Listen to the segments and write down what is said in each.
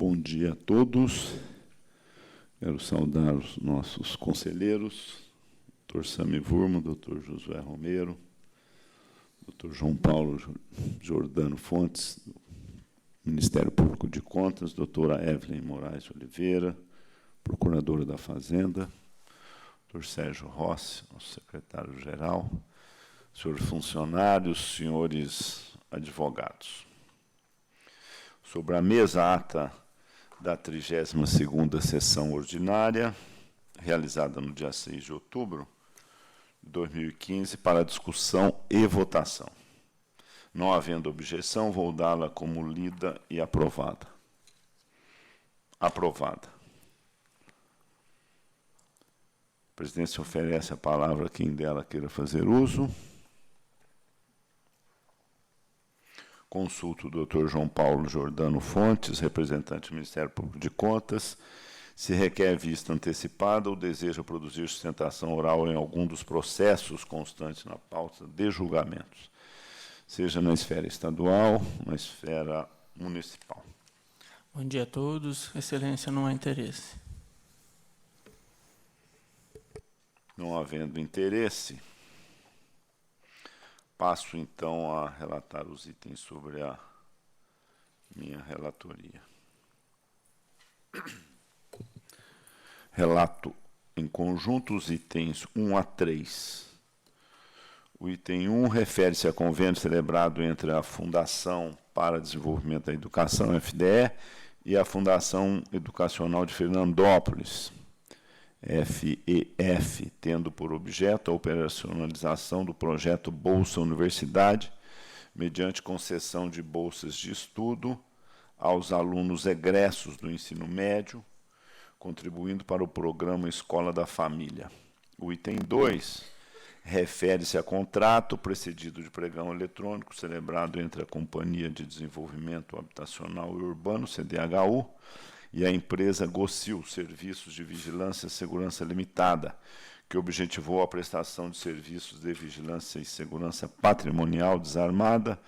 Bom dia a todos. Quero saudar os nossos conselheiros, Dr. Sami Wurman, Dr. Josué Romero, Dr. João Paulo Jordano Fontes, do Ministério Público de Contas, doutora Evelyn Moraes Oliveira, procuradora da Fazenda, Dr. Sérgio Rossi, nosso secretário-geral, senhores funcionários, senhores advogados. Sobre a mesa, ata da 32ª sessão ordinária, realizada no dia 6 de outubro de 2015, para discussão e votação. Não havendo objeção, vou dá-la como lida e aprovada. Aprovada. A presidência oferece a palavra a quem dela queira fazer uso. Consulto o Dr. João Paulo Jordano Fontes, representante do Ministério Público de Contas, se requer vista antecipada ou deseja produzir sustentação oral em algum dos processos constantes na pauta de julgamentos, seja na esfera estadual, na esfera municipal. Bom dia a todos. Excelência, não há interesse. Não havendo interesse, passo, então, a relatar os itens sobre a minha relatoria. Relato em conjunto os itens 1 a 3. O item 1 refere-se a convênio celebrado entre a Fundação para Desenvolvimento da Educação, FDE, e a Fundação Educacional de Fernandópolis, FEF, tendo por objeto a operacionalização do projeto Bolsa Universidade, mediante concessão de bolsas de estudo aos alunos egressos do ensino médio, contribuindo para o programa Escola da Família. O item 2 refere-se a contrato precedido de pregão eletrônico celebrado entre a Companhia de Desenvolvimento Habitacional e Urbano, CDHU, e a empresa Gocil, Serviços de Vigilância e Segurança Limitada, que objetivou a prestação de serviços de vigilância e segurança patrimonial desarmada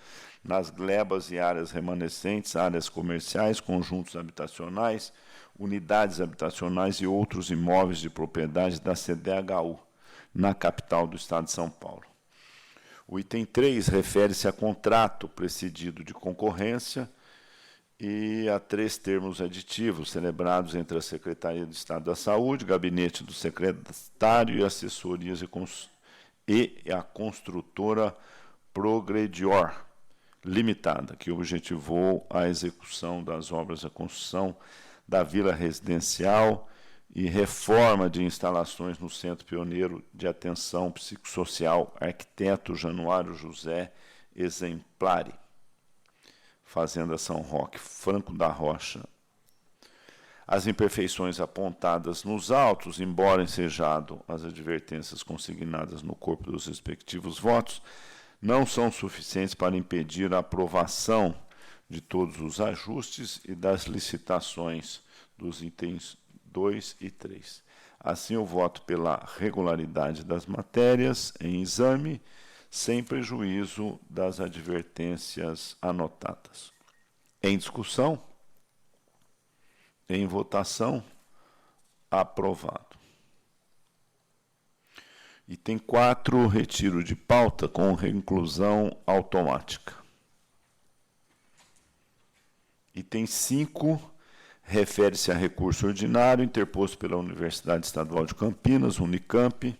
nas glebas e áreas remanescentes, áreas comerciais, conjuntos habitacionais, unidades habitacionais e outros imóveis de propriedade da CDHU, na capital do Estado de São Paulo. O item 3 refere-se a contrato precedido de concorrência e a 3 termos aditivos celebrados entre a Secretaria de Estado da Saúde, Gabinete do Secretário e Assessorias e a construtora Progredior Limitada, que objetivou a execução das obras da construção da Vila Residencial e reforma de instalações no Centro Pioneiro de Atenção Psicossocial Arquiteto Januário José Exemplari, Fazenda São Roque, Franco da Rocha. As imperfeições apontadas nos autos, embora ensejado as advertências consignadas no corpo dos respectivos votos, não são suficientes para impedir a aprovação de todos os ajustes e das licitações dos itens 2 e 3. Assim, eu voto pela regularidade das matérias em exame, sem prejuízo das advertências anotadas. Em discussão, em votação, aprovado. Item 4, retiro de pauta com reinclusão automática. Item 5, refere-se a recurso ordinário interposto pela Universidade Estadual de Campinas, Unicamp,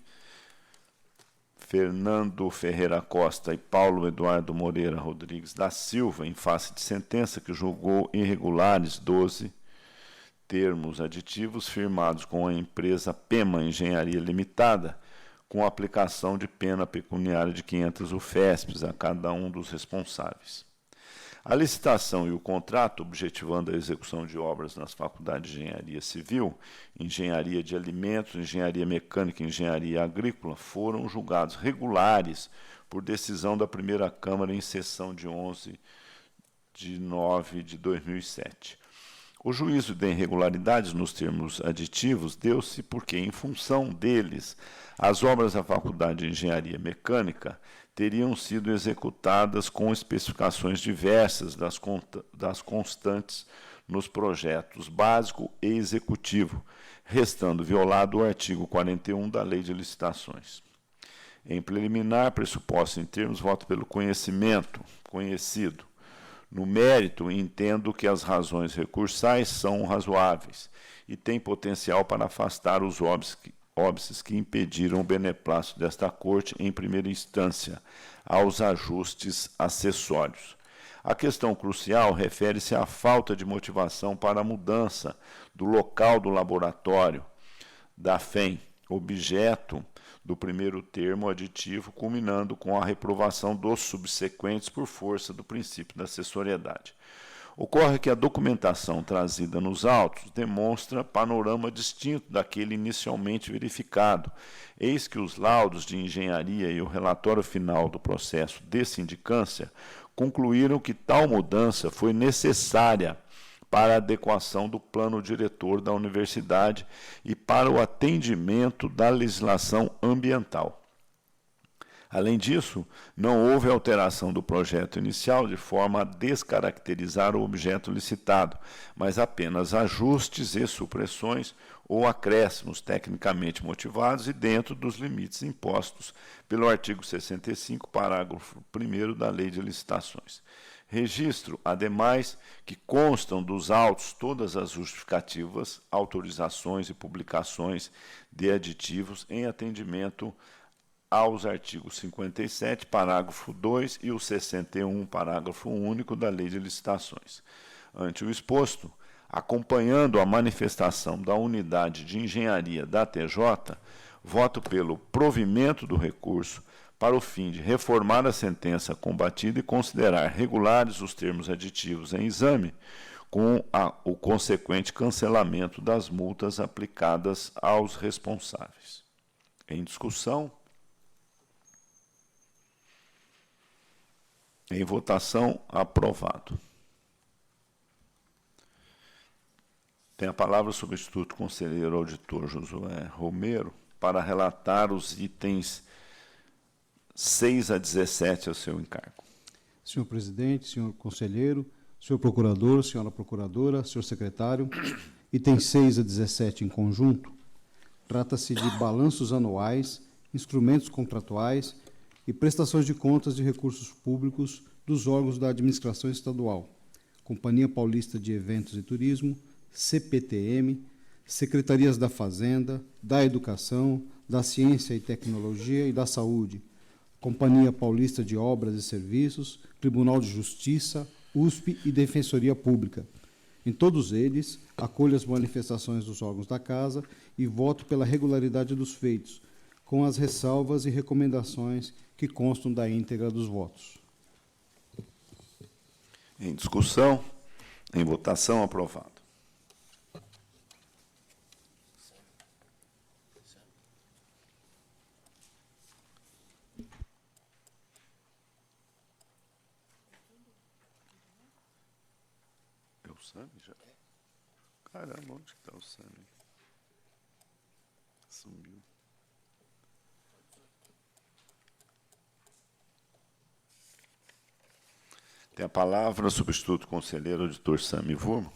Fernando Ferreira Costa e Paulo Eduardo Moreira Rodrigues da Silva, em face de sentença que julgou irregulares 12 termos aditivos firmados com a empresa PEMA Engenharia Limitada, com aplicação de pena pecuniária de 500 UFESPs a cada um dos responsáveis. A licitação e o contrato, objetivando a execução de obras nas faculdades de Engenharia Civil, Engenharia de Alimentos, Engenharia Mecânica e Engenharia Agrícola, foram julgados regulares por decisão da primeira Câmara em sessão de 11 de 9 de 2007. O juízo de irregularidades nos termos aditivos deu-se porque, em função deles, as obras da Faculdade de Engenharia Mecânica teriam sido executadas com especificações diversas das constantes nos projetos básico e executivo, restando violado o artigo 41 da Lei de Licitações. Em preliminar, pressuposto em termos, voto pelo conhecido. No mérito, entendo que as razões recursais são razoáveis e têm potencial para afastar os óbices que impediram o beneplácito desta Corte em primeira instância aos ajustes acessórios. A questão crucial refere-se à falta de motivação para a mudança do local do laboratório da FEM, objeto do primeiro termo aditivo, culminando com a reprovação dos subsequentes por força do princípio da acessoriedade. Ocorre que a documentação trazida nos autos demonstra panorama distinto daquele inicialmente verificado, eis que os laudos de engenharia e o relatório final do processo de sindicância concluíram que tal mudança foi necessária para a adequação do plano diretor da universidade e para o atendimento da legislação ambiental. Além disso, não houve alteração do projeto inicial de forma a descaracterizar o objeto licitado, mas apenas ajustes e supressões ou acréscimos tecnicamente motivados e dentro dos limites impostos pelo artigo 65, parágrafo 1º da Lei de Licitações. Registro, ademais, que constam dos autos todas as justificativas, autorizações e publicações de aditivos em atendimento aos artigos 57, parágrafo 2 e o 61, parágrafo único da Lei de Licitações. Ante o exposto, acompanhando a manifestação da unidade de engenharia da TJ, voto pelo provimento do recurso para o fim de reformar a sentença combatida e considerar regulares os termos aditivos em exame, com o consequente cancelamento das multas aplicadas aos responsáveis. Em discussão. Em votação, aprovado. Tem a palavra o substituto conselheiro auditor Josué Romero para relatar os itens 6 a 17 ao seu encargo. Senhor presidente, senhor conselheiro, senhor procurador, senhora procuradora, senhor secretário, itens 6 a 17 em conjunto, trata-se de balanços anuais, instrumentos contratuais e prestações de contas de recursos públicos dos órgãos da administração estadual, Companhia Paulista de Eventos e Turismo, CPTM, Secretarias da Fazenda, da Educação, da Ciência e Tecnologia e da Saúde, Companhia Paulista de Obras e Serviços, Tribunal de Justiça, USP e Defensoria Pública. Em todos eles, acolho as manifestações dos órgãos da Casa e voto pela regularidade dos feitos, com as ressalvas e recomendações que constam da íntegra dos votos. Em discussão, em votação, aprovado. É o Sami já? Caramba, onde está o Sami? Sumiu. Tem a palavra o substituto conselheiro auditor Sami Wurman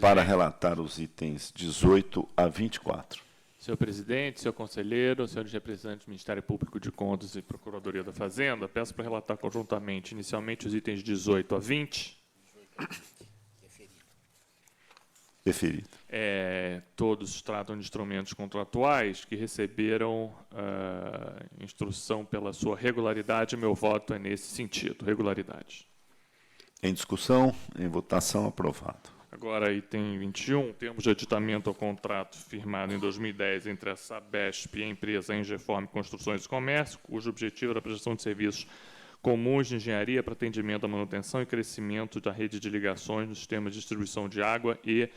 para relatar os itens 18 a 24. Senhor presidente, senhor conselheiro, senhores representantes do Ministério Público de Contas e Procuradoria da Fazenda, peço para relatar conjuntamente, inicialmente, os itens 18 a 20. Deferido. Todos tratam de instrumentos contratuais que receberam instrução pela sua regularidade. Meu voto é nesse sentido, regularidade. Em discussão, em votação, aprovado. Agora, item 21, termos de aditamento ao contrato firmado em 2010 entre a Sabesp e a empresa Engeform Construções e Comércio, cujo objetivo era a prestação de serviços comuns de engenharia para atendimento à manutenção e crescimento da rede de ligações no sistema de distribuição de água e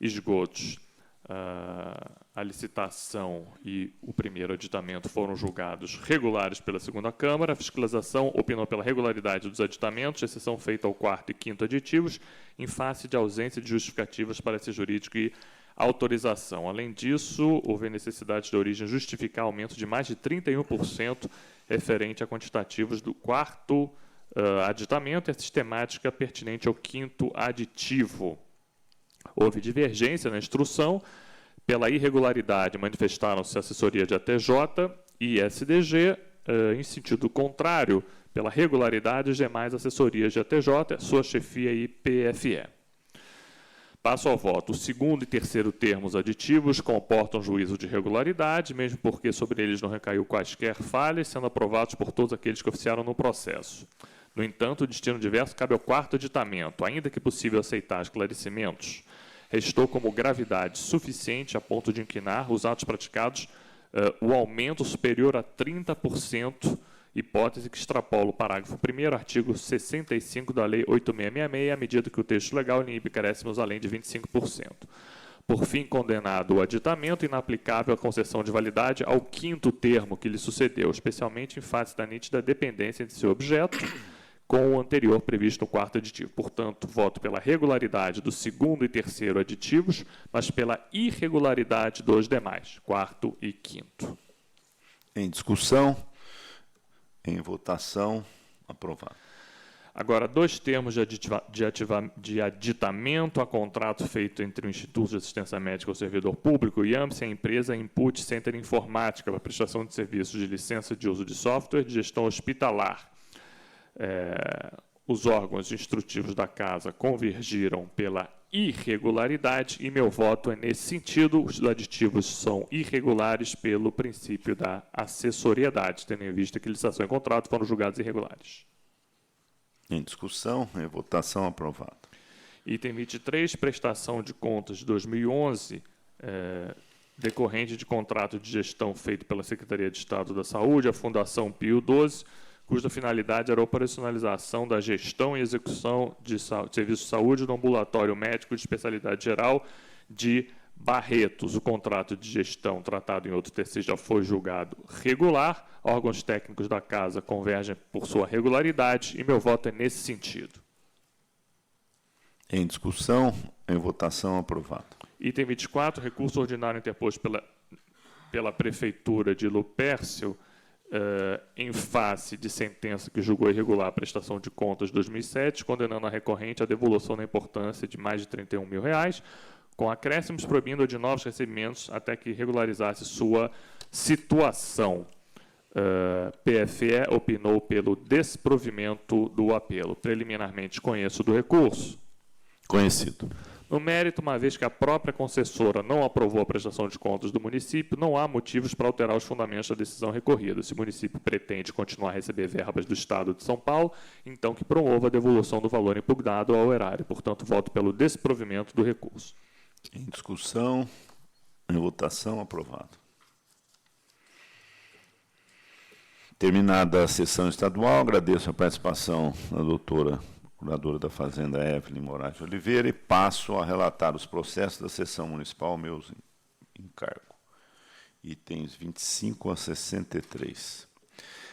esgotos. A licitação e o primeiro aditamento foram julgados regulares pela segunda Câmara. A fiscalização opinou pela regularidade dos aditamentos, exceção feita ao quarto e quinto aditivos, em face de ausência de justificativas para esse jurídico e autorização. Além disso, houve necessidade de origem justificar aumento de mais de 31% referente a quantitativos do quarto aditamento e a sistemática pertinente ao quinto aditivo. Houve divergência na instrução. Pela irregularidade, manifestaram-se a assessoria de ATJ e SDG, em sentido contrário, pela regularidade, as demais assessorias de ATJ, sua chefia e PFE. Passo ao voto. O segundo e terceiro termos aditivos comportam juízo de regularidade, mesmo porque sobre eles não recaiu quaisquer falhas, sendo aprovados por todos aqueles que oficiaram no processo. No entanto, o destino diverso cabe ao quarto aditamento, ainda que possível aceitar esclarecimentos. Restou como gravidade suficiente a ponto de inquinar os atos praticados o aumento superior a 30%, hipótese que extrapola o parágrafo 1º, artigo 65 da Lei 8666, à medida que o texto legal inibe acréscimos além de 25%. Por fim, condenado o aditamento inaplicável à concessão de validade ao quinto termo que lhe sucedeu, especialmente em face da nítida dependência de seu objeto, com o anterior previsto no quarto aditivo. Portanto, voto pela regularidade do segundo e terceiro aditivos, mas pela irregularidade dos demais, quarto e quinto. Em discussão, em votação, aprovado. Agora, dois termos de aditamento a contrato feito entre o Instituto de Assistência Médica ao Servidor Público e ambos a empresa Input Center Informática para prestação de serviços de licença de uso de software de gestão hospitalar. Os órgãos instrutivos da Casa convergiram pela irregularidade e meu voto é nesse sentido. Os aditivos são irregulares pelo princípio da assessoriedade, tendo em vista que licitação e contrato foram julgados irregulares. Em discussão, em votação, aprovado. Item 23, prestação de contas de 2011, decorrente de contrato de gestão feito pela Secretaria de Estado da Saúde, a Fundação Pio XII, cuja finalidade era a operacionalização da gestão e execução de serviços de saúde no ambulatório médico de especialidade geral de Barretos. O contrato de gestão tratado em outro TC já foi julgado regular. Órgãos técnicos da Casa convergem por sua regularidade e meu voto é nesse sentido. Em discussão, em votação, aprovado. Item 24, recurso ordinário interposto pela Prefeitura de Lupércio, em face de sentença que julgou irregular a prestação de contas de 2007, condenando a recorrente à devolução da importância de mais de R$ 31 mil, com acréscimos proibindo de novos recebimentos até que regularizasse sua situação. PFE opinou pelo desprovimento do apelo. Preliminarmente, conheço do recurso. Conhecido. No mérito, uma vez que a própria concessora não aprovou a prestação de contas do município, não há motivos para alterar os fundamentos da decisão recorrida. Se o município pretende continuar a receber verbas do Estado de São Paulo, então que promova a devolução do valor impugnado ao erário. Portanto, voto pelo desprovimento do recurso. Em discussão, em votação, aprovado. Terminada a sessão estadual, agradeço a participação da doutora Procuradora da Fazenda, Evelyn Moraes de Oliveira, e passo a relatar os processos da sessão municipal, meus encargo. Itens 25 a 63.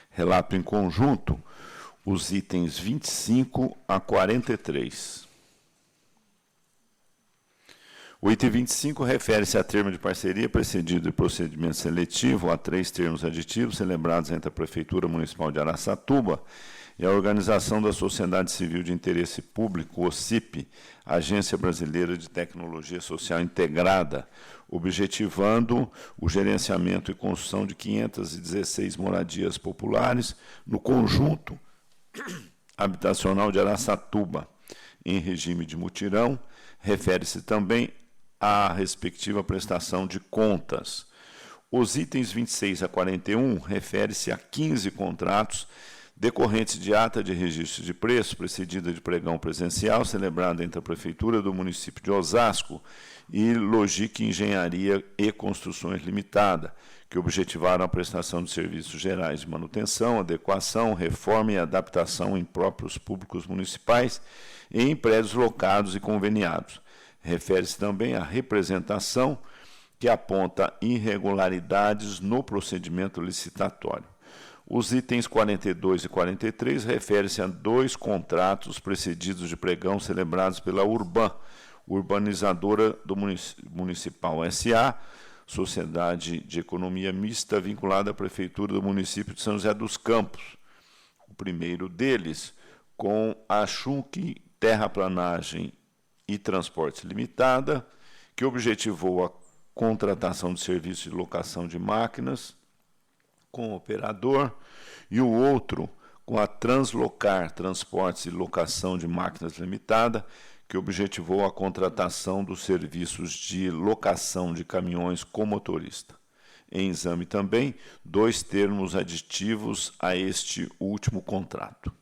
Relato em conjunto os itens 25 a 43. O item 25 refere-se a termo de parceria precedido de procedimento seletivo a 3 termos aditivos celebrados entre a Prefeitura Municipal de Araçatuba e a Organização da Sociedade Civil de Interesse Público, OCIP, Agência Brasileira de Tecnologia Social Integrada, objetivando o gerenciamento e construção de 516 moradias populares no conjunto habitacional de Araçatuba, em regime de mutirão. Refere-se também à respectiva prestação de contas. Os itens 26 a 41 refere-se a 15 contratos decorrentes de ata de registro de preço, precedida de pregão presencial, celebrada entre a Prefeitura do município de Osasco e Logic Engenharia e Construções Limitada, que objetivaram a prestação de serviços gerais de manutenção, adequação, reforma e adaptação em próprios públicos municipais e em prédios locados e conveniados. Refere-se também à representação que aponta irregularidades no procedimento licitatório. Os itens 42 e 43 referem-se a 2 contratos precedidos de pregão celebrados pela Urban, urbanizadora do Municipal S.A., Sociedade de Economia Mista vinculada à Prefeitura do município de São José dos Campos. O primeiro deles, com a Schunk Terraplanagem e Transportes Limitada, que objetivou a contratação de serviços de locação de máquinas com o operador, e o outro com a Translocar Transportes e Locação de Máquinas Limitada, que objetivou a contratação dos serviços de locação de caminhões com motorista. Em exame também, 2 termos aditivos a este último contrato.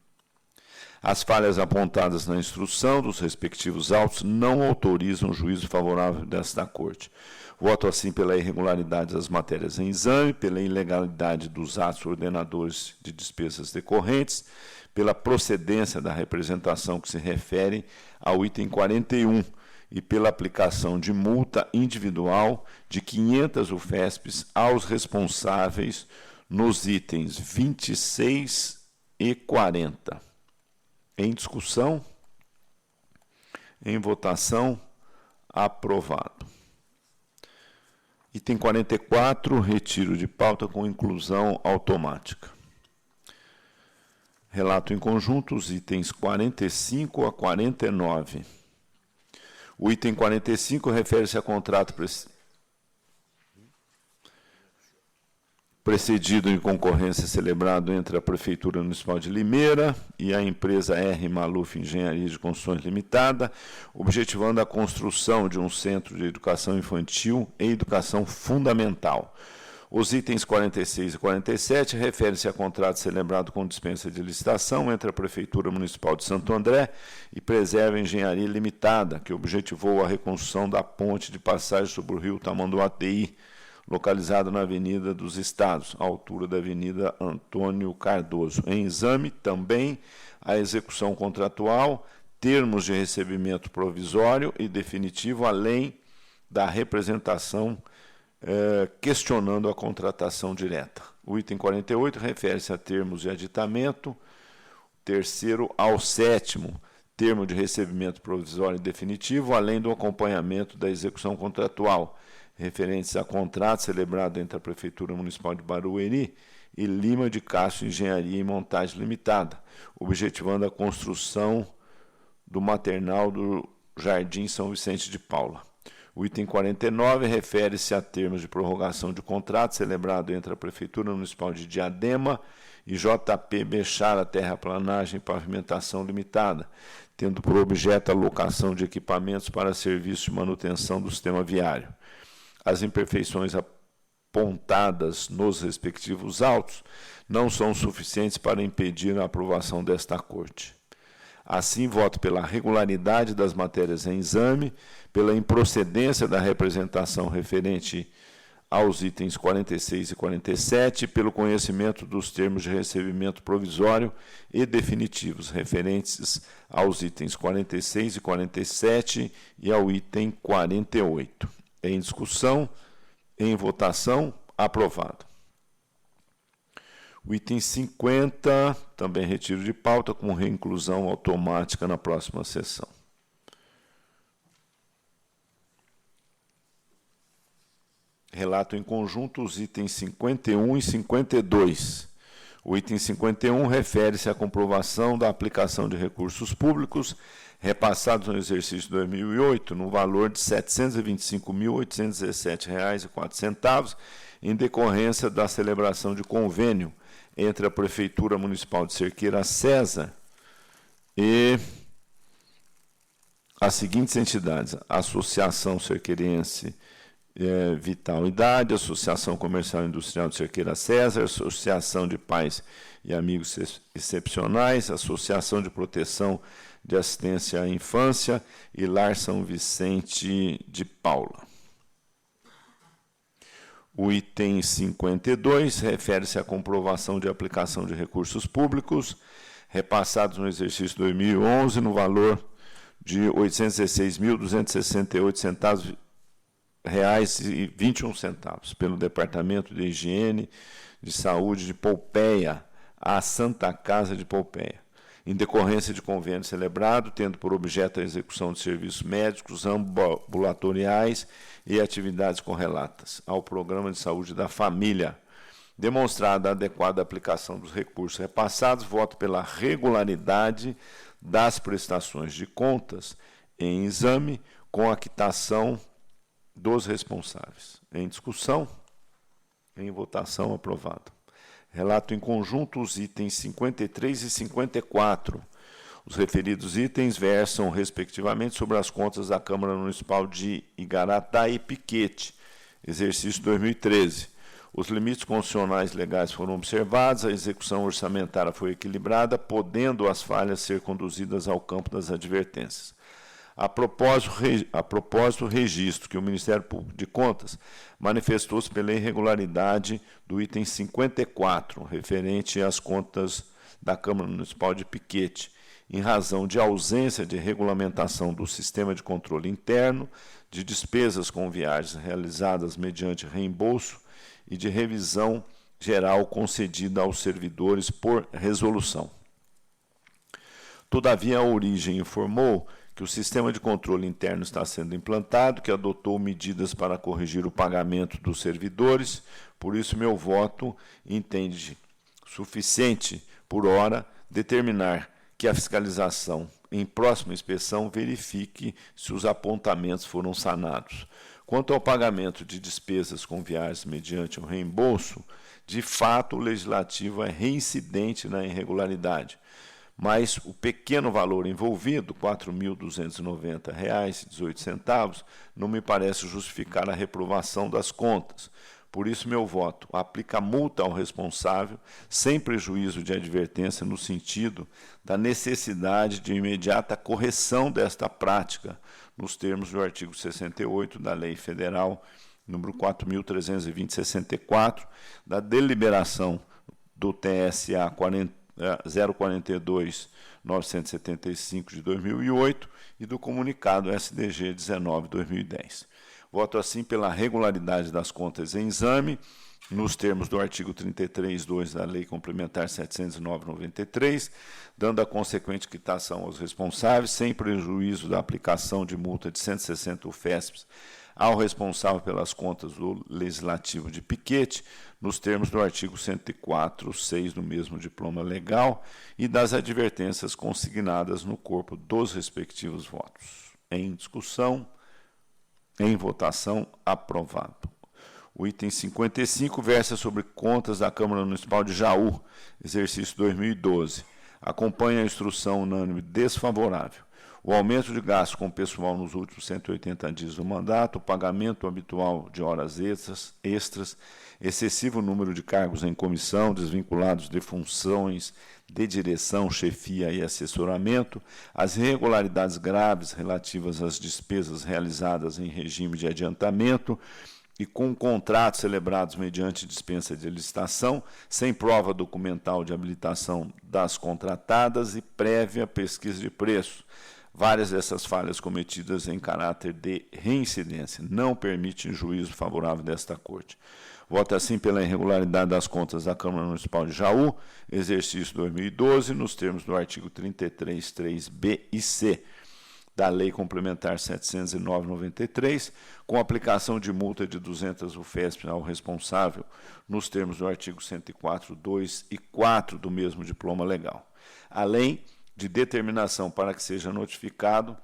As falhas apontadas na instrução dos respectivos autos não autorizam o juízo favorável desta Corte. Voto assim pela irregularidade das matérias em exame, pela ilegalidade dos atos ordenadores de despesas decorrentes, pela procedência da representação que se refere ao item 41 e pela aplicação de multa individual de 500 UFESPs aos responsáveis nos itens 26 e 40. Em discussão, em votação, aprovado. Item 44, retiro de pauta com inclusão automática. Relato em conjunto os itens 45 a 49. O item 45 refere-se a contrato precedido em concorrência celebrado entre a Prefeitura Municipal de Limeira e a empresa R. Maluf Engenharia de Construções Limitada, objetivando a construção de um centro de educação infantil e educação fundamental. Os itens 46 e 47 referem-se a contrato celebrado com dispensa de licitação entre a Prefeitura Municipal de Santo André e Preserva Engenharia Limitada, que objetivou a reconstrução da ponte de passagem sobre o rio Tamanduateí, localizado na Avenida dos Estados, à altura da Avenida Antônio Cardoso. Em exame, também, a execução contratual, termos de recebimento provisório e definitivo, além da representação questionando a contratação direta. O item 48 refere-se a termos de aditamento, terceiro ao sétimo, termo de recebimento provisório e definitivo, além do acompanhamento da execução contratual, referentes a contrato celebrado entre a Prefeitura Municipal de Barueri e Lima de Castro Engenharia e Montagem Limitada, objetivando a construção do maternal do Jardim São Vicente de Paula. O item 49 refere-se a termos de prorrogação de contrato celebrado entre a Prefeitura Municipal de Diadema e JP Bechara Terraplanagem e Pavimentação Limitada, tendo por objeto a locação de equipamentos para serviço de manutenção do sistema viário. As imperfeições apontadas nos respectivos autos não são suficientes para impedir a aprovação desta Corte. Assim, voto pela regularidade das matérias em exame, pela improcedência da representação referente aos itens 46 e 47, pelo conhecimento dos termos de recebimento provisório e definitivos referentes aos itens 46 e 47 e ao item 48. Em discussão, em votação, aprovado. O item 50, também retiro de pauta, com reinclusão automática na próxima sessão. Relato em conjunto os itens 51 e 52. O item 51 refere-se à comprovação da aplicação de recursos públicos repassados no exercício 2008 no valor de R$ 725.817,04, em decorrência da celebração de convênio entre a Prefeitura Municipal de Cerqueira César e as seguintes entidades: Associação Cerqueirense Vital Idade, Associação Comercial e Industrial de Cerqueira César, Associação de Pais e Amigos Excepcionais, Associação de Proteção de Assistência à Infância e Lar São Vicente de Paula. O item 52 refere-se à comprovação de aplicação de recursos públicos repassados no exercício 2011 no valor de R$ 816.268,21 pelo Departamento de Higiene de Saúde de Pompeia à Santa Casa de Pompeia, em decorrência de convênio celebrado, tendo por objeto a execução de serviços médicos, ambulatoriais e atividades correlatas ao Programa de Saúde da Família. Demonstrada a adequada aplicação dos recursos repassados, voto pela regularidade das prestações de contas em exame, com a quitação dos responsáveis. Em discussão, em votação, aprovado. Relato em conjunto os itens 53 e 54. Os referidos itens versam, respectivamente, sobre as contas da Câmara Municipal de Igaratá e Piquete, exercício 2013. Os limites constitucionais legais foram observados, a execução orçamentária foi equilibrada, podendo as falhas ser conduzidas ao campo das advertências. A propósito, registro que o Ministério Público de Contas manifestou-se pela irregularidade do item 54, referente às contas da Câmara Municipal de Piquete, em razão de ausência de regulamentação do sistema de controle interno, de despesas com viagens realizadas mediante reembolso e de revisão geral concedida aos servidores por resolução. Todavia, a origem informou que o sistema de controle interno está sendo implantado, que adotou medidas para corrigir o pagamento dos servidores, por isso meu voto entende suficiente, por hora, determinar que a fiscalização, em próxima inspeção, verifique se os apontamentos foram sanados. Quanto ao pagamento de despesas com viagens mediante o reembolso, de fato, o Legislativo é reincidente na irregularidade, mas o pequeno valor envolvido, R$ 4.290,18, não me parece justificar a reprovação das contas. Por isso, meu voto aplica multa ao responsável, sem prejuízo de advertência, no sentido da necessidade de imediata correção desta prática, nos termos do artigo 68 da Lei Federal número 4.320/64, da deliberação do TSA 042/975 de 2008 e do comunicado SDG 19/2010. Voto assim pela regularidade das contas em exame, nos termos do artigo 33(2) da Lei Complementar 709/93, dando a consequente quitação aos responsáveis, sem prejuízo da aplicação de multa de 160 UFESPs ao responsável pelas contas do Legislativo de Piquete, nos termos do artigo 104(6) do mesmo diploma legal e das advertências consignadas no corpo dos respectivos votos. Em discussão, em votação, aprovado. O item 55 versa sobre contas da Câmara Municipal de Jaú, exercício 2012. Acompanha a instrução unânime desfavorável. O aumento de gasto com pessoal nos últimos 180 dias do mandato, o pagamento habitual de horas extras, excessivo número de cargos em comissão, desvinculados de funções de direção, chefia e assessoramento, as irregularidades graves relativas às despesas realizadas em regime de adiantamento e com contratos celebrados mediante dispensa de licitação, sem prova documental de habilitação das contratadas e prévia pesquisa de preço. Várias dessas falhas cometidas em caráter de reincidência não permitem juízo favorável desta Corte. Voto assim pela irregularidade das contas da Câmara Municipal de Jaú, exercício 2012, nos termos do artigo 33(3)(b) e (c) da Lei Complementar 709/93, com aplicação de multa de 200 UFESP ao responsável, nos termos do artigo 104(2) e 4 do mesmo diploma legal, além de determinação para que seja notificado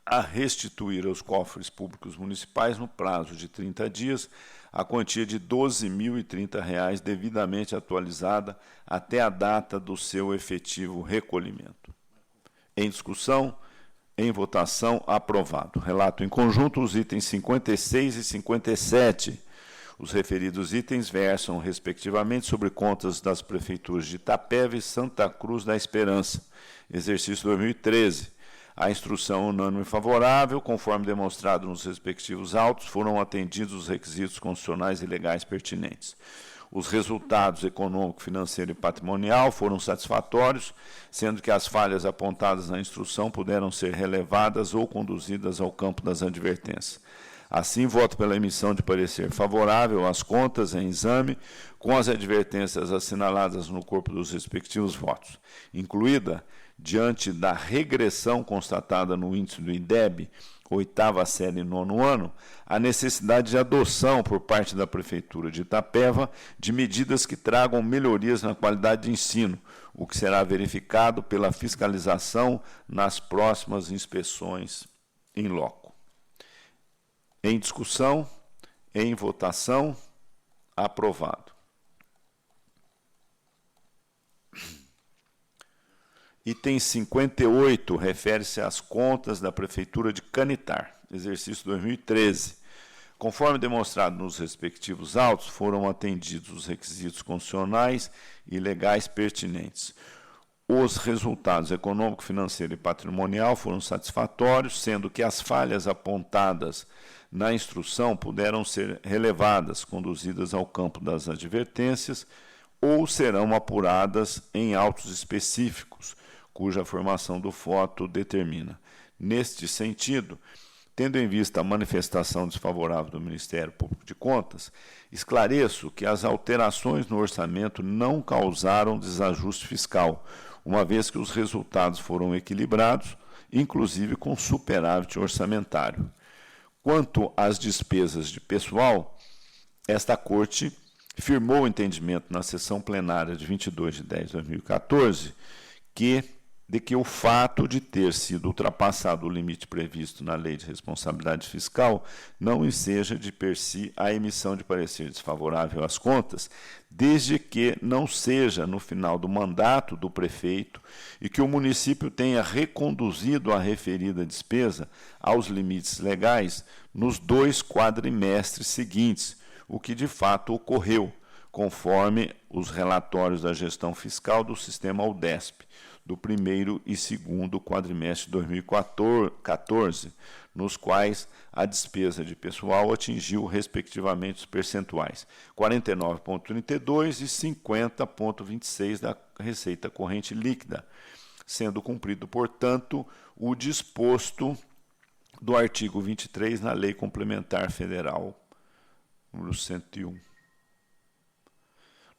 a restituir aos cofres públicos municipais, no prazo de 30 dias, a quantia de R$ 12.030 devidamente atualizada até a data do seu efetivo recolhimento. Em discussão, em votação, aprovado. Relato em conjunto os itens 56 e 57. Os referidos itens versam, respectivamente, sobre contas das prefeituras de Itapeva e Santa Cruz da Esperança, exercício 2013. A instrução unânime favorável, conforme demonstrado nos respectivos autos, foram atendidos os requisitos constitucionais e legais pertinentes. Os resultados econômico, financeiro e patrimonial foram satisfatórios, sendo que as falhas apontadas na instrução puderam ser relevadas ou conduzidas ao campo das advertências. Assim, voto pela emissão de parecer favorável às contas em exame, com as advertências assinaladas no corpo dos respectivos votos, incluída, diante da regressão constatada no índice do INDEB, oitava série e nono ano, a necessidade de adoção por parte da Prefeitura de Itapeva de medidas que tragam melhorias na qualidade de ensino, o que será verificado pela fiscalização nas próximas inspeções em loco. Em discussão, em votação, aprovado. Item 58 refere-se às contas da Prefeitura de Canitar, exercício 2013. Conforme demonstrado nos respectivos autos, foram atendidos os requisitos constitucionais e legais pertinentes. Os resultados econômico, financeiro e patrimonial foram satisfatórios, sendo que as falhas apontadas na instrução puderam ser relevadas, conduzidas ao campo das advertências, ou serão apuradas em autos específicos, cuja formação do voto determina. Neste sentido, tendo em vista a manifestação desfavorável do Ministério Público de Contas, esclareço que as alterações no orçamento não causaram desajuste fiscal, uma vez que os resultados foram equilibrados, inclusive com superávit orçamentário. Quanto às despesas de pessoal, esta Corte firmou o entendimento na sessão plenária de 22 de 10 de 2014 de que o fato de ter sido ultrapassado o limite previsto na Lei de Responsabilidade Fiscal não enseja de per si a emissão de parecer desfavorável às contas, desde que não seja no final do mandato do prefeito e que o município tenha reconduzido a referida despesa aos limites legais nos 2 quadrimestres seguintes, o que de fato ocorreu, conforme os relatórios da gestão fiscal do sistema UDESP, do primeiro e segundo quadrimestre de 2014, nos quais a despesa de pessoal atingiu, respectivamente, os percentuais 49,32% e 50,26% da receita corrente líquida, sendo cumprido, portanto, o disposto do artigo 23 na Lei Complementar Federal, número 101.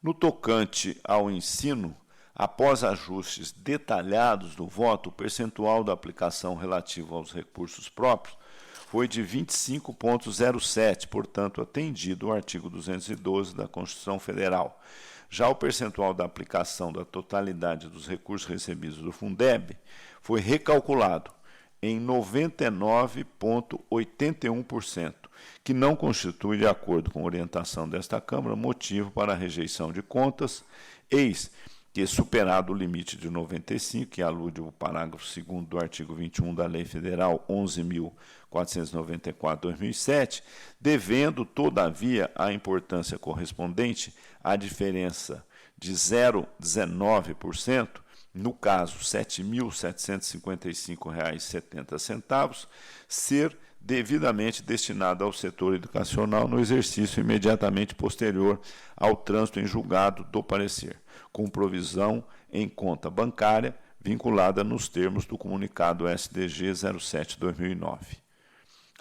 No tocante ao ensino, após ajustes detalhados do voto, o percentual da aplicação relativo aos recursos próprios foi de 25,07%, portanto, atendido o artigo 212 da Constituição Federal. Já o percentual da aplicação da totalidade dos recursos recebidos do Fundeb foi recalculado em 99,81%, que não constitui, de acordo com a orientação desta Câmara, motivo para a rejeição de contas, eis que, superado o limite de 95%, que alude ao parágrafo 2º do artigo 21 da Lei Federal 11.494/2007, devendo, todavia, a importância correspondente à diferença de 0,19%, no caso, R$ 7.755,70, ser devidamente destinado ao setor educacional no exercício imediatamente posterior ao trânsito em julgado do parecer, com provisão em conta bancária vinculada nos termos do comunicado SDG 07/2009.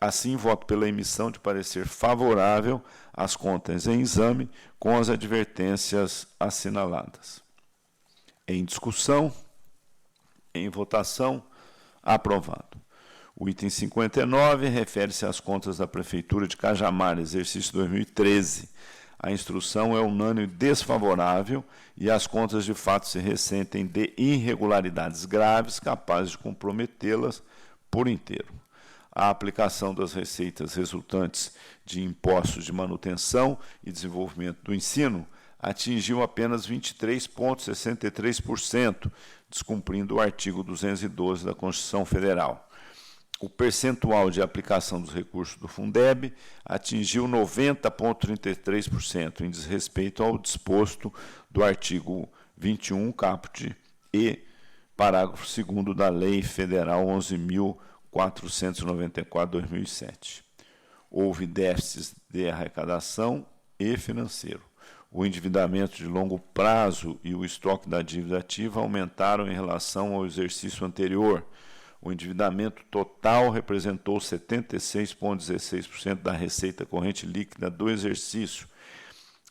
Assim, voto pela emissão de parecer favorável às contas em exame, com as advertências assinaladas. Em discussão, em votação, aprovado. O item 59 refere-se às contas da Prefeitura de Cajamar, exercício 2013. A instrução é unânime desfavorável e as contas de fato se ressentem de irregularidades graves capazes de comprometê-las por inteiro. A aplicação das receitas resultantes de impostos de manutenção e desenvolvimento do ensino atingiu apenas 23,63%, descumprindo o artigo 212 da Constituição Federal. O percentual de aplicação dos recursos do Fundeb atingiu 90,33%, em desrespeito ao disposto do artigo 21, caput e parágrafo 2º da Lei Federal 11.494/2007. Houve déficits de arrecadação e financeiro. O endividamento de longo prazo e o estoque da dívida ativa aumentaram em relação ao exercício anterior. O endividamento total representou 76,16% da receita corrente líquida do exercício.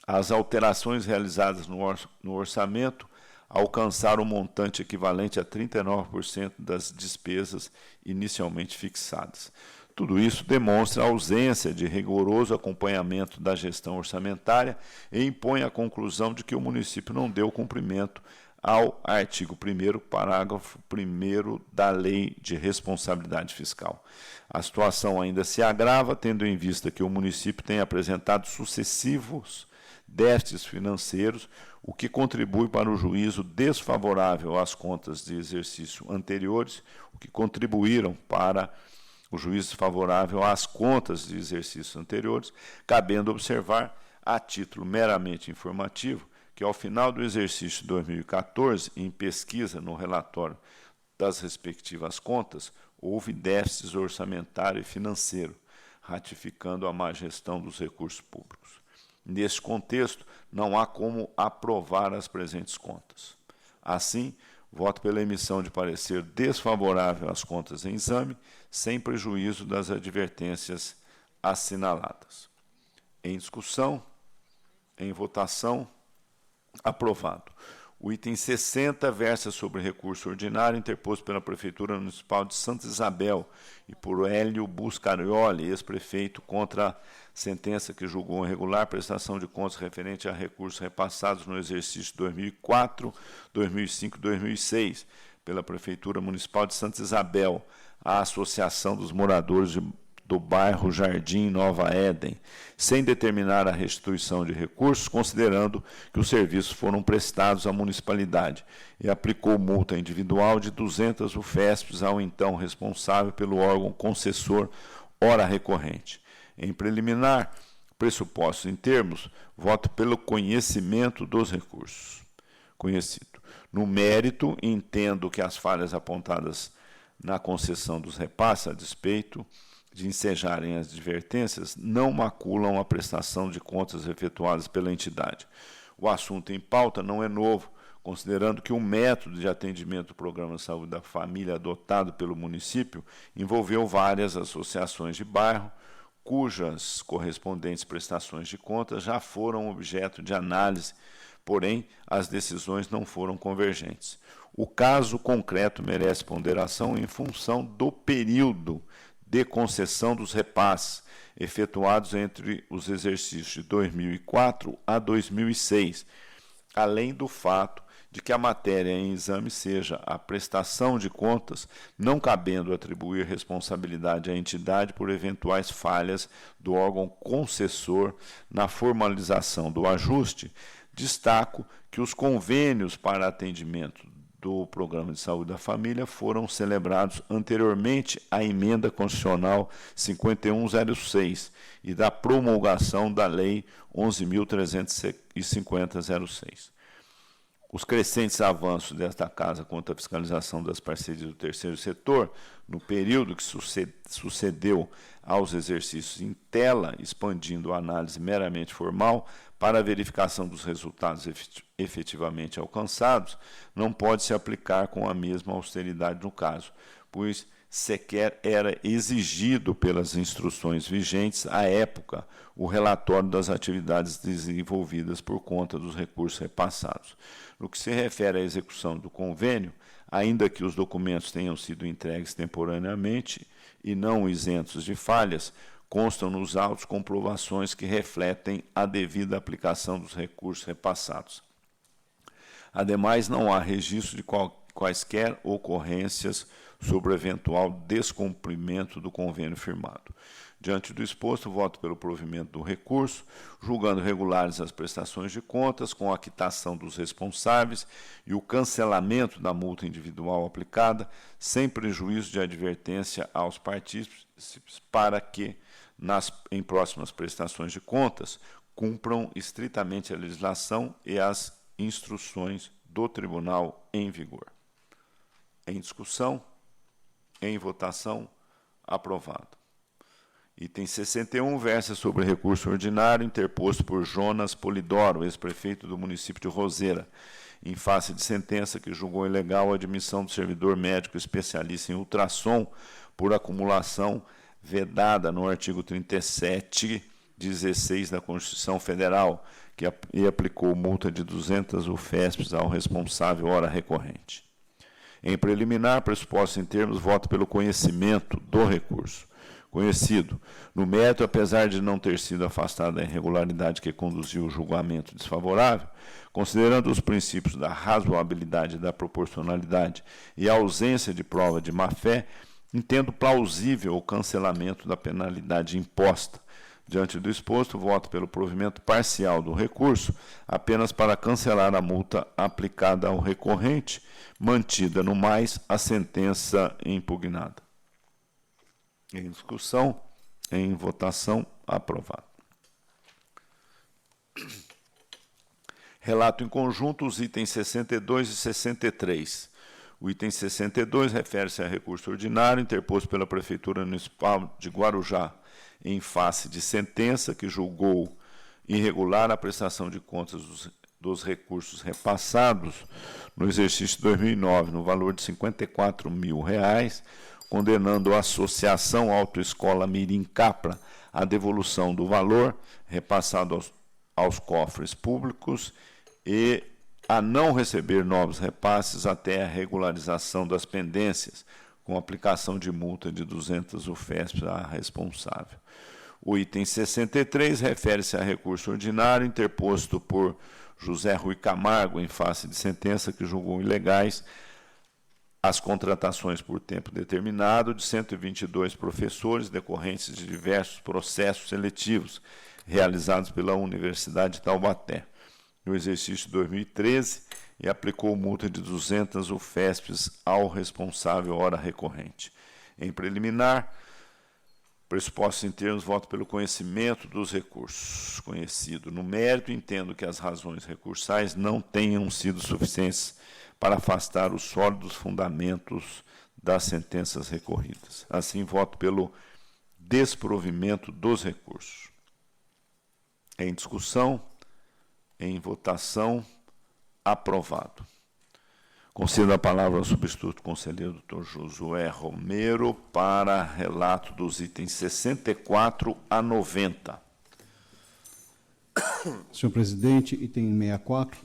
As alterações realizadas no orçamento alcançaram um montante equivalente a 39% das despesas inicialmente fixadas. Tudo isso demonstra a ausência de rigoroso acompanhamento da gestão orçamentária e impõe a conclusão de que o município não deu cumprimento ao artigo 1º, parágrafo 1º da Lei de Responsabilidade Fiscal. A situação ainda se agrava, tendo em vista que o município tem apresentado sucessivos déficits financeiros, o que contribui para o juízo desfavorável às contas de exercício anteriores, o que contribuíram para o juízo favorável às contas de exercícios anteriores, cabendo observar, a título meramente informativo, que ao final do exercício de 2014, em pesquisa no relatório das respectivas contas, houve déficits orçamentário e financeiro, ratificando a má gestão dos recursos públicos. Neste contexto, não há como aprovar as presentes contas. Assim, voto pela emissão de parecer desfavorável às contas em exame, sem prejuízo das advertências assinaladas. Em discussão, em votação, aprovado. O item 60 versa sobre recurso ordinário interposto pela Prefeitura Municipal de Santa Isabel e por Hélio Buscarioli, ex-prefeito, contra a sentença que julgou irregular prestação de contas referente a recursos repassados no exercício 2004, 2005 e 2006 pela Prefeitura Municipal de Santa Isabel, a Associação dos Moradores do bairro Jardim Nova Éden, sem determinar a restituição de recursos, considerando que os serviços foram prestados à municipalidade, e aplicou multa individual de 200 UFESPs ao então responsável pelo órgão concessor ora recorrente. Em preliminar, pressupostos em termos, voto pelo conhecimento dos recursos. Conhecido. No mérito, entendo que as falhas apontadas na concessão dos repasses, a despeito de ensejarem as advertências, não maculam a prestação de contas efetuadas pela entidade. O assunto em pauta não é novo, considerando que o método de atendimento do Programa de Saúde da Família adotado pelo município envolveu várias associações de bairro, cujas correspondentes prestações de contas já foram objeto de análise, porém, as decisões não foram convergentes. O caso concreto merece ponderação em função do período de concessão dos repasses efetuados entre os exercícios de 2004 a 2006, além do fato de que a matéria em exame seja a prestação de contas, não cabendo atribuir responsabilidade à entidade por eventuais falhas do órgão concessor na formalização do ajuste, destaco que os convênios para atendimento do Programa de Saúde da Família foram celebrados anteriormente à emenda constitucional 5106 e da promulgação da Lei 11.350/06. Os crescentes avanços desta Casa quanto à fiscalização das parcerias do terceiro setor, no período que sucedeu aos exercícios em tela, expandindo a análise meramente formal para a verificação dos resultados efetivamente alcançados, não pode se aplicar com a mesma austeridade no caso, pois sequer era exigido pelas instruções vigentes à época o relatório das atividades desenvolvidas por conta dos recursos repassados. No que se refere à execução do convênio, ainda que os documentos tenham sido entregues temporariamente e não isentos de falhas, constam nos autos comprovações que refletem a devida aplicação dos recursos repassados. Ademais, não há registro de quaisquer ocorrências sobre o eventual descumprimento do convênio firmado. Diante do exposto, voto pelo provimento do recurso, julgando regulares as prestações de contas, com a quitação dos responsáveis e o cancelamento da multa individual aplicada, sem prejuízo de advertência aos partícipes, para que, em próximas prestações de contas, cumpram estritamente a legislação e as instruções do Tribunal em vigor. Em discussão, em votação, aprovado. Item 61 versa sobre recurso ordinário interposto por Jonas Polidoro, ex-prefeito do município de Roseira, em face de sentença que julgou ilegal a admissão do servidor médico especialista em ultrassom por acumulação vedada no artigo 37(16) da Constituição Federal, e aplicou multa de 200 UFESPs ao responsável ora recorrente. Em preliminar, pressuposto em termos, voto pelo conhecimento do recurso. conhecido. No mérito, apesar de não ter sido afastada a irregularidade que conduziu o julgamento desfavorável, considerando os princípios da razoabilidade e da proporcionalidade e a ausência de prova de má-fé, entendo plausível o cancelamento da penalidade imposta. Diante do exposto, voto pelo provimento parcial do recurso, apenas para cancelar a multa aplicada ao recorrente, mantida no mais a sentença impugnada. Em discussão, em votação, aprovado. Relato em conjunto os itens 62 e 63. O item 62 refere-se a recurso ordinário interposto pela Prefeitura Municipal de Guarujá, em face de sentença que julgou irregular a prestação de contas dos recursos repassados no exercício 2009, no valor de R$ 54.000, condenando a Associação Autoescola Mirim Capra à devolução do valor repassado aos cofres públicos e a não receber novos repasses até a regularização das pendências, com aplicação de multa de 200 UFESP à responsável. O item 63 refere-se a recurso ordinário interposto por José Rui Camargo em face de sentença que julgou ilegais as contratações por tempo determinado de 122 professores decorrentes de diversos processos seletivos realizados pela Universidade de Taubaté no exercício 2013 e aplicou multa de 200 UFESPs ao responsável hora recorrente. Em preliminar, pressupostos em termos, voto pelo conhecimento dos recursos. Conhecido. No mérito, entendo que as razões recursais não tenham sido suficientes para afastar os sólidos fundamentos das sentenças recorridas. Assim, voto pelo desprovimento dos recursos. Em discussão, em votação, aprovado. Concedo a palavra ao substituto conselheiro Dr. Josué Romero para relato dos itens 64 a 90. Senhor presidente, item 64,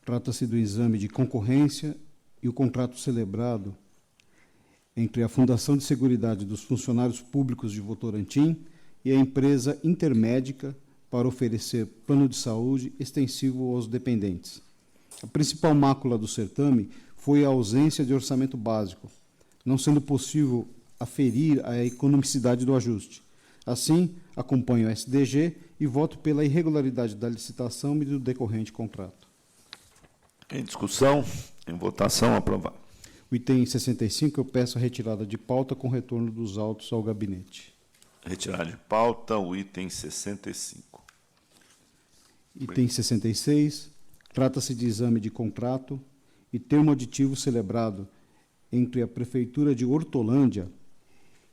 trata-se do exame de concorrência e o contrato celebrado entre a Fundação de Seguridade dos Funcionários Públicos de Votorantim e a empresa Intermédica para oferecer plano de saúde extensivo aos dependentes. A principal mácula do certame foi a ausência de orçamento básico, não sendo possível aferir a economicidade do ajuste. Assim, acompanho o SDG e voto pela irregularidade da licitação e do decorrente contrato. Em discussão, em votação, aprovado. O item 65, eu peço a retirada de pauta com retorno dos autos ao gabinete. Retirar de pauta o item 65. Item 66, trata-se de exame de contrato e termo aditivo celebrado entre a Prefeitura de Hortolândia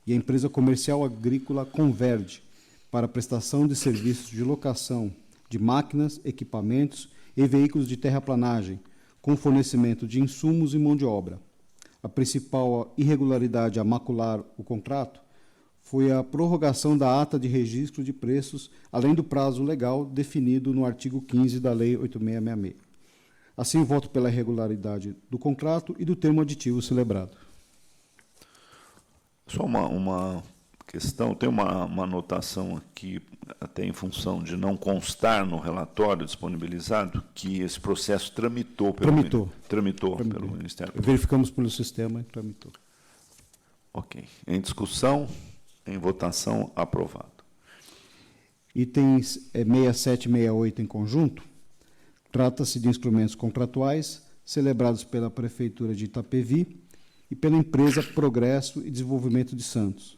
e a empresa comercial agrícola Converde para prestação de serviços de locação de máquinas, equipamentos e veículos de terraplanagem, com fornecimento de insumos e mão de obra. A principal irregularidade a macular o contrato foi a prorrogação da ata de registro de preços, além do prazo legal definido no artigo 15 da Lei 8666. Assim, voto pela irregularidade do contrato e do termo aditivo celebrado. Só uma questão, tem uma anotação aqui, até em função de não constar no relatório disponibilizado, que esse processo tramitou pelo Ministério Público. Verificamos pelo sistema e tramitou. Ok. Em discussão, em votação, aprovado. Itens 67 e 68 em conjunto. Trata-se de instrumentos contratuais celebrados pela Prefeitura de Itapevi e pela empresa Progresso e Desenvolvimento de Santos.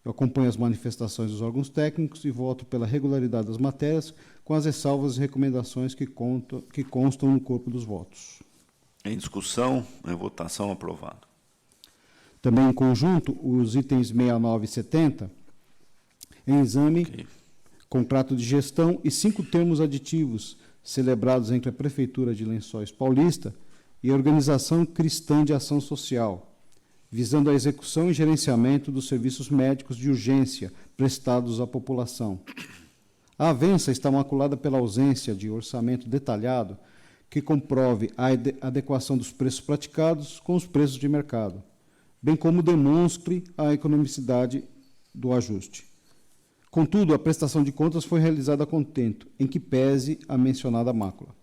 Eu acompanho as manifestações dos órgãos técnicos e voto pela regularidade das matérias, com as ressalvas e recomendações que constam no corpo dos votos. Em discussão, em votação, aprovado. Também em conjunto, os itens 69 e 70, em exame, Ok. contrato de gestão e 5 termos aditivos celebrados entre a Prefeitura de Lençóis Paulista e a Organização Cristã de Ação Social, visando a execução e gerenciamento dos serviços médicos de urgência prestados à população. A avença está maculada pela ausência de orçamento detalhado que comprove a adequação dos preços praticados com os preços de mercado, bem como demonstre a economicidade do ajuste. Contudo, a prestação de contas foi realizada a contento, em que pese a mencionada mácula.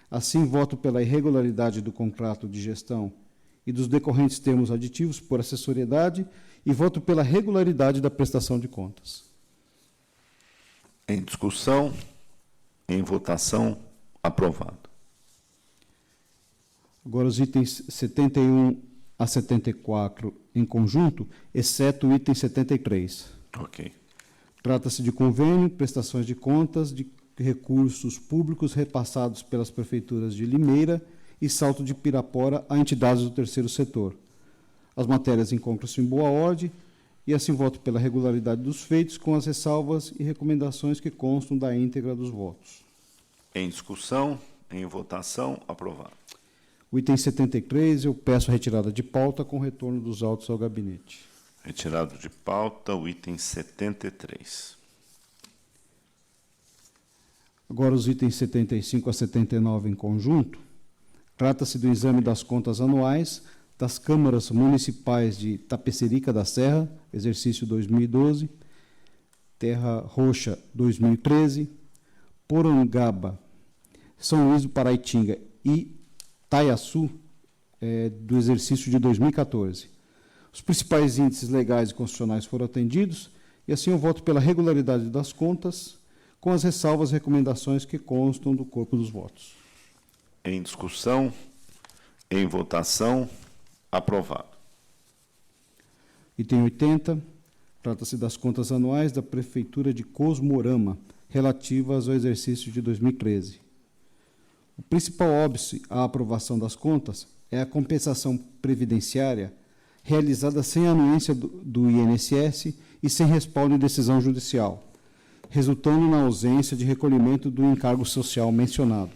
Assim, voto pela irregularidade do contrato de gestão e dos decorrentes termos aditivos por acessoriedade e voto pela regularidade da prestação de contas. Em discussão, em votação, aprovado. Agora, os itens 71 a 74 em conjunto, exceto o item 73. Ok. Trata-se de convênio, prestações de contas, de recursos públicos repassados pelas prefeituras de Limeira e Salto de Pirapora a entidades do terceiro setor. As matérias encontram-se em boa ordem e assim voto pela regularidade dos feitos com as ressalvas e recomendações que constam da íntegra dos votos. Em discussão, em votação, aprovado. O item 73, eu peço a retirada de pauta com retorno dos autos ao gabinete. Retirado de pauta o item 73. Agora, os itens 75 a 79 em conjunto. Trata-se do exame das contas anuais das câmaras municipais de Tapecerica da Serra, exercício 2012, Terra Roxa 2013, Porangaba, São Luís do Paraitinga e Taiaçu, do exercício de 2014. Os principais índices legais e constitucionais foram atendidos e assim eu voto pela regularidade das contas, com as ressalvas e recomendações que constam do corpo dos votos. Em discussão, em votação, aprovado. Item 80, trata-se das contas anuais da Prefeitura de Cosmorama, relativas ao exercício de 2013. O principal óbice à aprovação das contas é a compensação previdenciária realizada sem anuência do INSS e sem respaldo em decisão judicial, resultando na ausência de recolhimento do encargo social mencionado,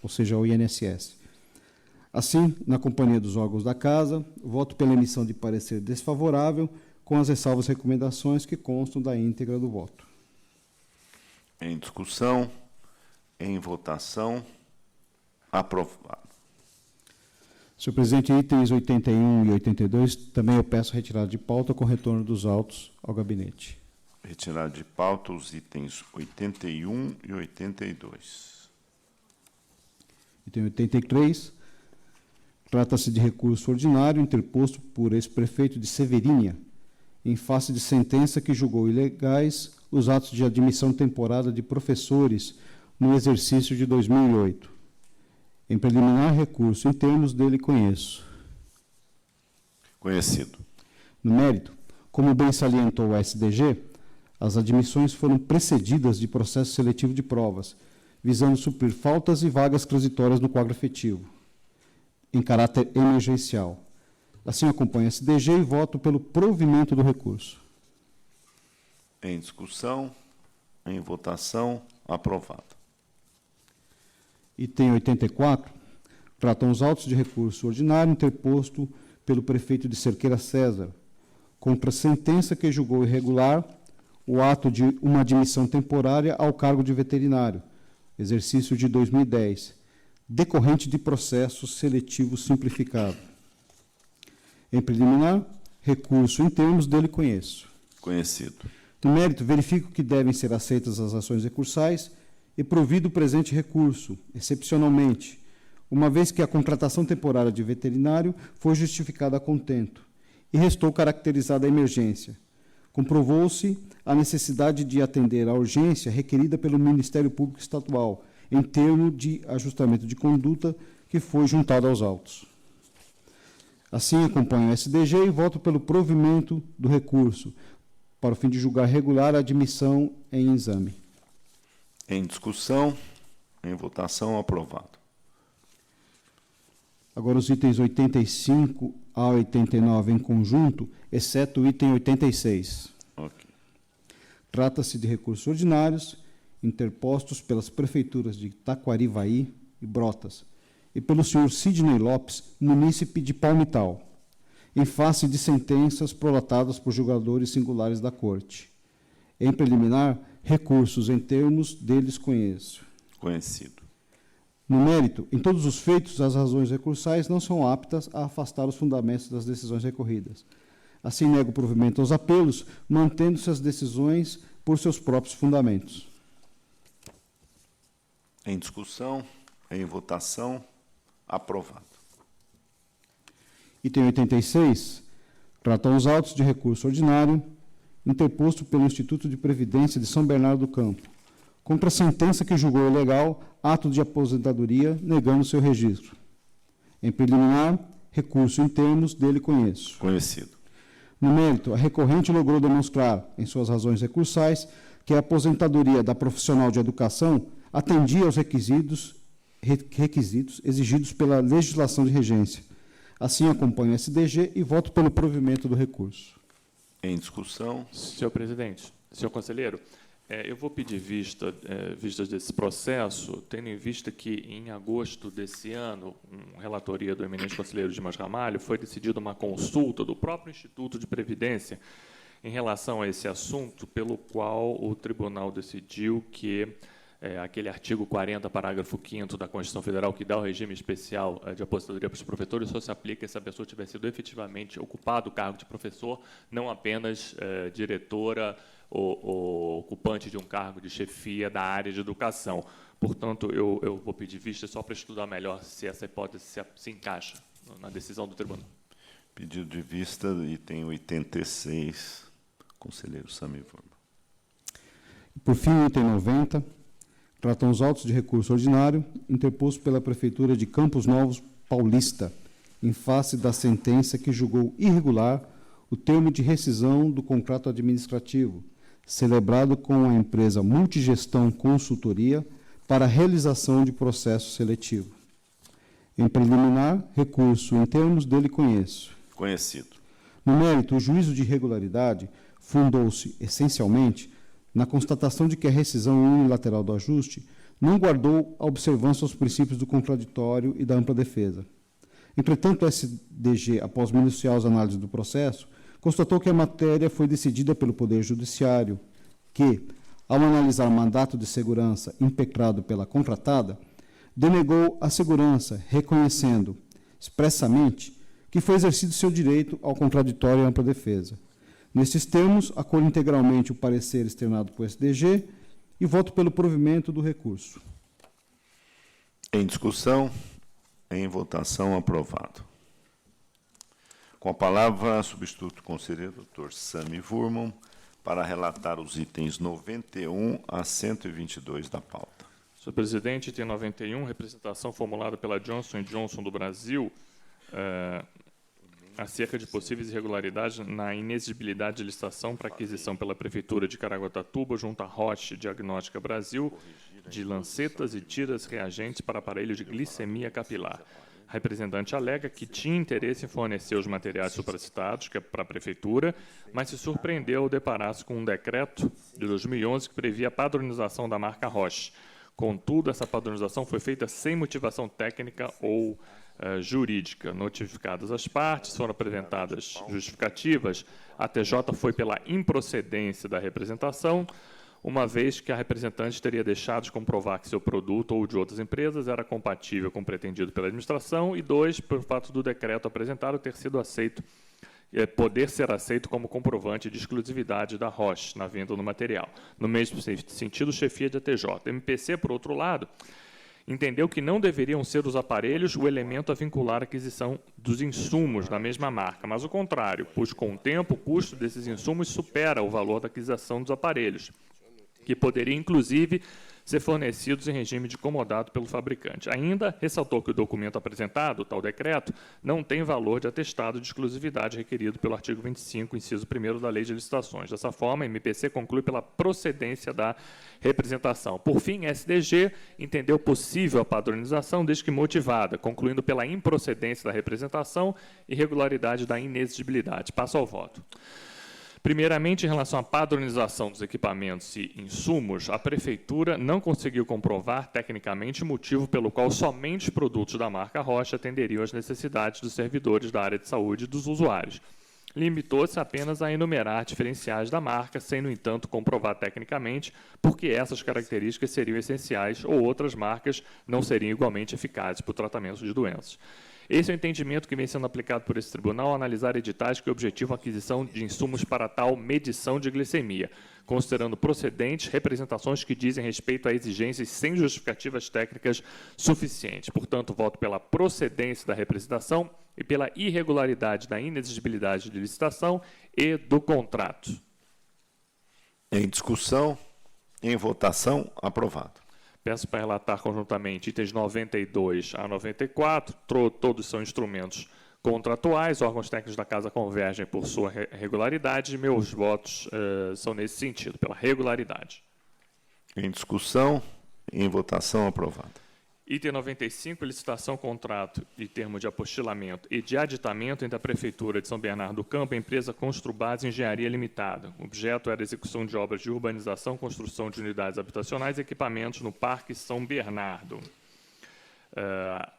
ou seja, o INSS. Assim, na companhia dos órgãos da Casa, voto pela emissão de parecer desfavorável, com as ressalvas e recomendações que constam da íntegra do voto. Em discussão, em votação, aprovado. Senhor presidente, itens 81 e 82, também eu peço retirada de pauta com retorno dos autos ao gabinete. Retirado de pauta os itens 81 e 82. Item 83, trata-se de recurso ordinário interposto por ex-prefeito de Severinha, em face de sentença que julgou ilegais os atos de admissão temporária de professores no exercício de 2008. Em preliminar recurso, em termos dele conheço. Conhecido. No mérito, como bem salientou o SDG, as admissões foram precedidas de processo seletivo de provas, visando suprir faltas e vagas transitórias no quadro efetivo, em caráter emergencial. Assim, acompanho o SDG e voto pelo provimento do recurso. Em discussão, em votação, aprovado. Item 84, tratam os autos de recurso ordinário interposto pelo prefeito de Cerqueira César, contra a sentença que julgou irregular o ato de uma admissão temporária ao cargo de veterinário, exercício de 2010, decorrente de processo seletivo simplificado. Em preliminar, recurso em termos dele conheço. Conhecido. No mérito, verifico que devem ser aceitas as ações recursais e provido o presente recurso, excepcionalmente, uma vez que a contratação temporária de veterinário foi justificada a contento e restou caracterizada a emergência. Comprovou-se a necessidade de atender à urgência requerida pelo Ministério Público Estadual, em termo de ajustamento de conduta que foi juntado aos autos. Assim, acompanho o SDG e voto pelo provimento do recurso, para o fim de julgar regular a admissão em exame. Em discussão, em votação, aprovado. Agora, os itens 85 a 89 em conjunto, exceto o item 86. Ok. Trata-se de recursos ordinários interpostos pelas prefeituras de Taquarivaí e Brotas e pelo senhor Sidney Lopes, munícipe de Palmital, em face de sentenças prolatadas por julgadores singulares da Corte. Em preliminar, recursos em termos deles conheço. Conhecido. No mérito, em todos os feitos, as razões recursais não são aptas a afastar os fundamentos das decisões recorridas. Assim, nega o provimento aos apelos, mantendo-se as decisões por seus próprios fundamentos. Em discussão, em votação, aprovado. Item 86, tratam os autos de recurso ordinário interposto pelo Instituto de Previdência de São Bernardo do Campo, contra a sentença que julgou ilegal ato de aposentadoria, negando seu registro. Em preliminar, recurso em termos dele conheço. Conhecido. No mérito, a recorrente logrou demonstrar, em suas razões recursais, que a aposentadoria da profissional de educação atendia aos requisitos exigidos pela legislação de regência. Assim, acompanho o SDG e voto pelo provimento do recurso. Em discussão. Senhor presidente, senhor conselheiro, eu vou pedir vistas desse processo, tendo em vista que, em agosto desse ano, relatoria do eminente conselheiro Dimas Ramalho, foi decidida uma consulta do próprio Instituto de Previdência em relação a esse assunto, pelo qual o tribunal decidiu que aquele artigo 40, parágrafo 5º da Constituição Federal, que dá o regime especial de aposentadoria para os professores, só se aplica se a pessoa tiver sido efetivamente ocupado o cargo de professor, não apenas diretora ou ocupante de um cargo de chefia da área de educação. Portanto, eu vou pedir vista só para estudar melhor se essa hipótese se encaixa na decisão do tribunal. Pedido de vista, item 86, conselheiro Sami Furman. Por fim, o item 90, tratam os autos de recurso ordinário interposto pela Prefeitura de Campos Novos Paulista, em face da sentença que julgou irregular o termo de rescisão do contrato administrativo, celebrado com a empresa Multigestão Consultoria para a realização de processo seletivo. Em preliminar, recurso em termos dele conheço. Conhecido. No mérito, o juízo de irregularidade fundou-se, essencialmente, na constatação de que a rescisão unilateral do ajuste não guardou a observância aos princípios do contraditório e da ampla defesa. Entretanto, o SDG, após minuciosas análises do processo, constatou que a matéria foi decidida pelo Poder Judiciário, que, ao analisar o mandato de segurança impecrado pela contratada, denegou a segurança, reconhecendo expressamente que foi exercido seu direito ao contraditório e ampla defesa. Nesses termos, acolho integralmente o parecer externado por SDG e voto pelo provimento do recurso. Em discussão, em votação, aprovado. Com a palavra, substituto conselheiro, doutor Sami Furman, para relatar os itens 91 a 122 da pauta. Senhor presidente, item 91, representação formulada pela Johnson & Johnson do Brasil, acerca de possíveis irregularidades na inexigibilidade de licitação para aquisição pela Prefeitura de Caraguatatuba, junto à Roche Diagnóstica Brasil, de lancetas e tiras reagentes para aparelho de glicemia capilar. A representante alega que tinha interesse em fornecer os materiais supracitados, que é para a Prefeitura, mas se surpreendeu ao deparar-se com um decreto de 2011 que previa a padronização da marca Roche. Contudo, essa padronização foi feita sem motivação técnica ou jurídica. Notificadas as partes, foram apresentadas justificativas. A TJ foi pela improcedência da representação, uma vez que a representante teria deixado de comprovar que seu produto ou de outras empresas era compatível com o pretendido pela administração, e 2, pelo fato do decreto apresentado ter sido aceito, poder ser aceito como comprovante de exclusividade da Roche na venda do material. No mesmo sentido, chefia da TJ. MPC, por outro lado, entendeu que não deveriam ser os aparelhos o elemento a vincular a aquisição dos insumos da mesma marca, mas o contrário, pois com o tempo o custo desses insumos supera o valor da aquisição dos aparelhos, que poderia, inclusive, ser fornecidos em regime de comodato pelo fabricante. Ainda ressaltou que o documento apresentado, o tal decreto, não tem valor de atestado de exclusividade requerido pelo artigo 25, inciso 1º da Lei de Licitações. Dessa forma, a MPC conclui pela procedência da representação. Por fim, a SDG entendeu possível a padronização, desde que motivada, concluindo pela improcedência da representação e irregularidade da inexigibilidade. Passo ao voto. Primeiramente, em relação à padronização dos equipamentos e insumos, a Prefeitura não conseguiu comprovar tecnicamente o motivo pelo qual somente produtos da marca Roche atenderiam às necessidades dos servidores da área de saúde e dos usuários. Limitou-se apenas a enumerar diferenciais da marca, sem, no entanto, comprovar tecnicamente por que essas características seriam essenciais ou outras marcas não seriam igualmente eficazes para o tratamento de doenças. Esse é o entendimento que vem sendo aplicado por esse tribunal ao analisar editais que objetivam a aquisição de insumos para tal medição de glicemia, considerando procedentes representações que dizem respeito a exigências sem justificativas técnicas suficientes. Portanto, voto pela procedência da representação e pela irregularidade da inexigibilidade de licitação e do contrato. Em discussão, em votação, aprovado. Peço para relatar conjuntamente itens 92 a 94, todos são instrumentos contratuais, órgãos técnicos da Casa convergem por sua regularidade, meus votos são nesse sentido, pela regularidade. Em discussão, em votação, aprovado. Item 95, licitação, contrato e termo de apostilamento e de aditamento entre a Prefeitura de São Bernardo do Campo e a empresa Construbase Engenharia Limitada. O objeto era a execução de obras de urbanização, construção de unidades habitacionais e equipamentos no Parque São Bernardo.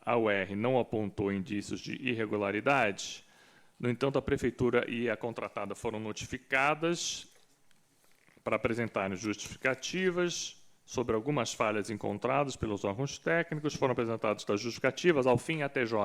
A UR não apontou indícios de irregularidade. No entanto, a Prefeitura e a contratada foram notificadas para apresentarem justificativas sobre algumas falhas encontradas pelos órgãos técnicos, foram apresentadas as justificativas. Ao fim, a TJ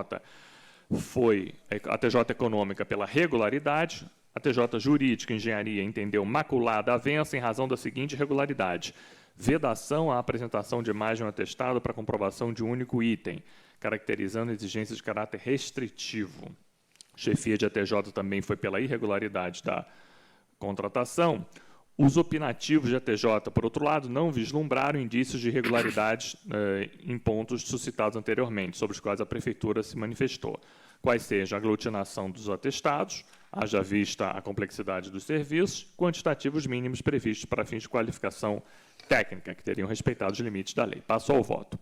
Econômica pela regularidade, a TJ Jurídica e Engenharia entendeu maculada a vença em razão da seguinte irregularidade: vedação à apresentação de mais de um atestado para comprovação de um único item, caracterizando exigências de caráter restritivo. Chefia de ATJ também foi pela irregularidade da contratação. Os opinativos de ATJ, por outro lado, não vislumbraram indícios de irregularidade em pontos suscitados anteriormente, sobre os quais a Prefeitura se manifestou, quais sejam a aglutinação dos atestados, haja vista a complexidade dos serviços, quantitativos mínimos previstos para fins de qualificação técnica, que teriam respeitado os limites da lei. Passo ao voto.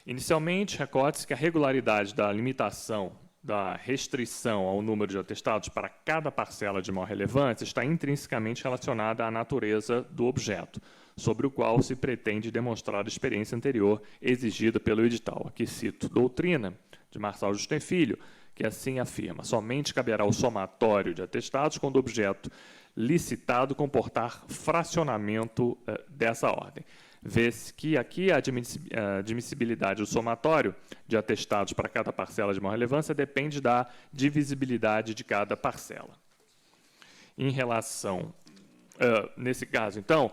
Inicialmente, recorte-se que a regularidade da limitação da restrição ao número de atestados para cada parcela de maior relevância está intrinsecamente relacionada à natureza do objeto, sobre o qual se pretende demonstrar a experiência anterior exigida pelo edital. Aqui cito doutrina de Marçal Justem Filho, que assim afirma: somente caberá o somatório de atestados quando o objeto licitado comportar fracionamento dessa ordem. Vê-se que aqui a admissibilidade do somatório de atestados para cada parcela de maior relevância depende da divisibilidade de cada parcela. Em relação, nesse caso, então,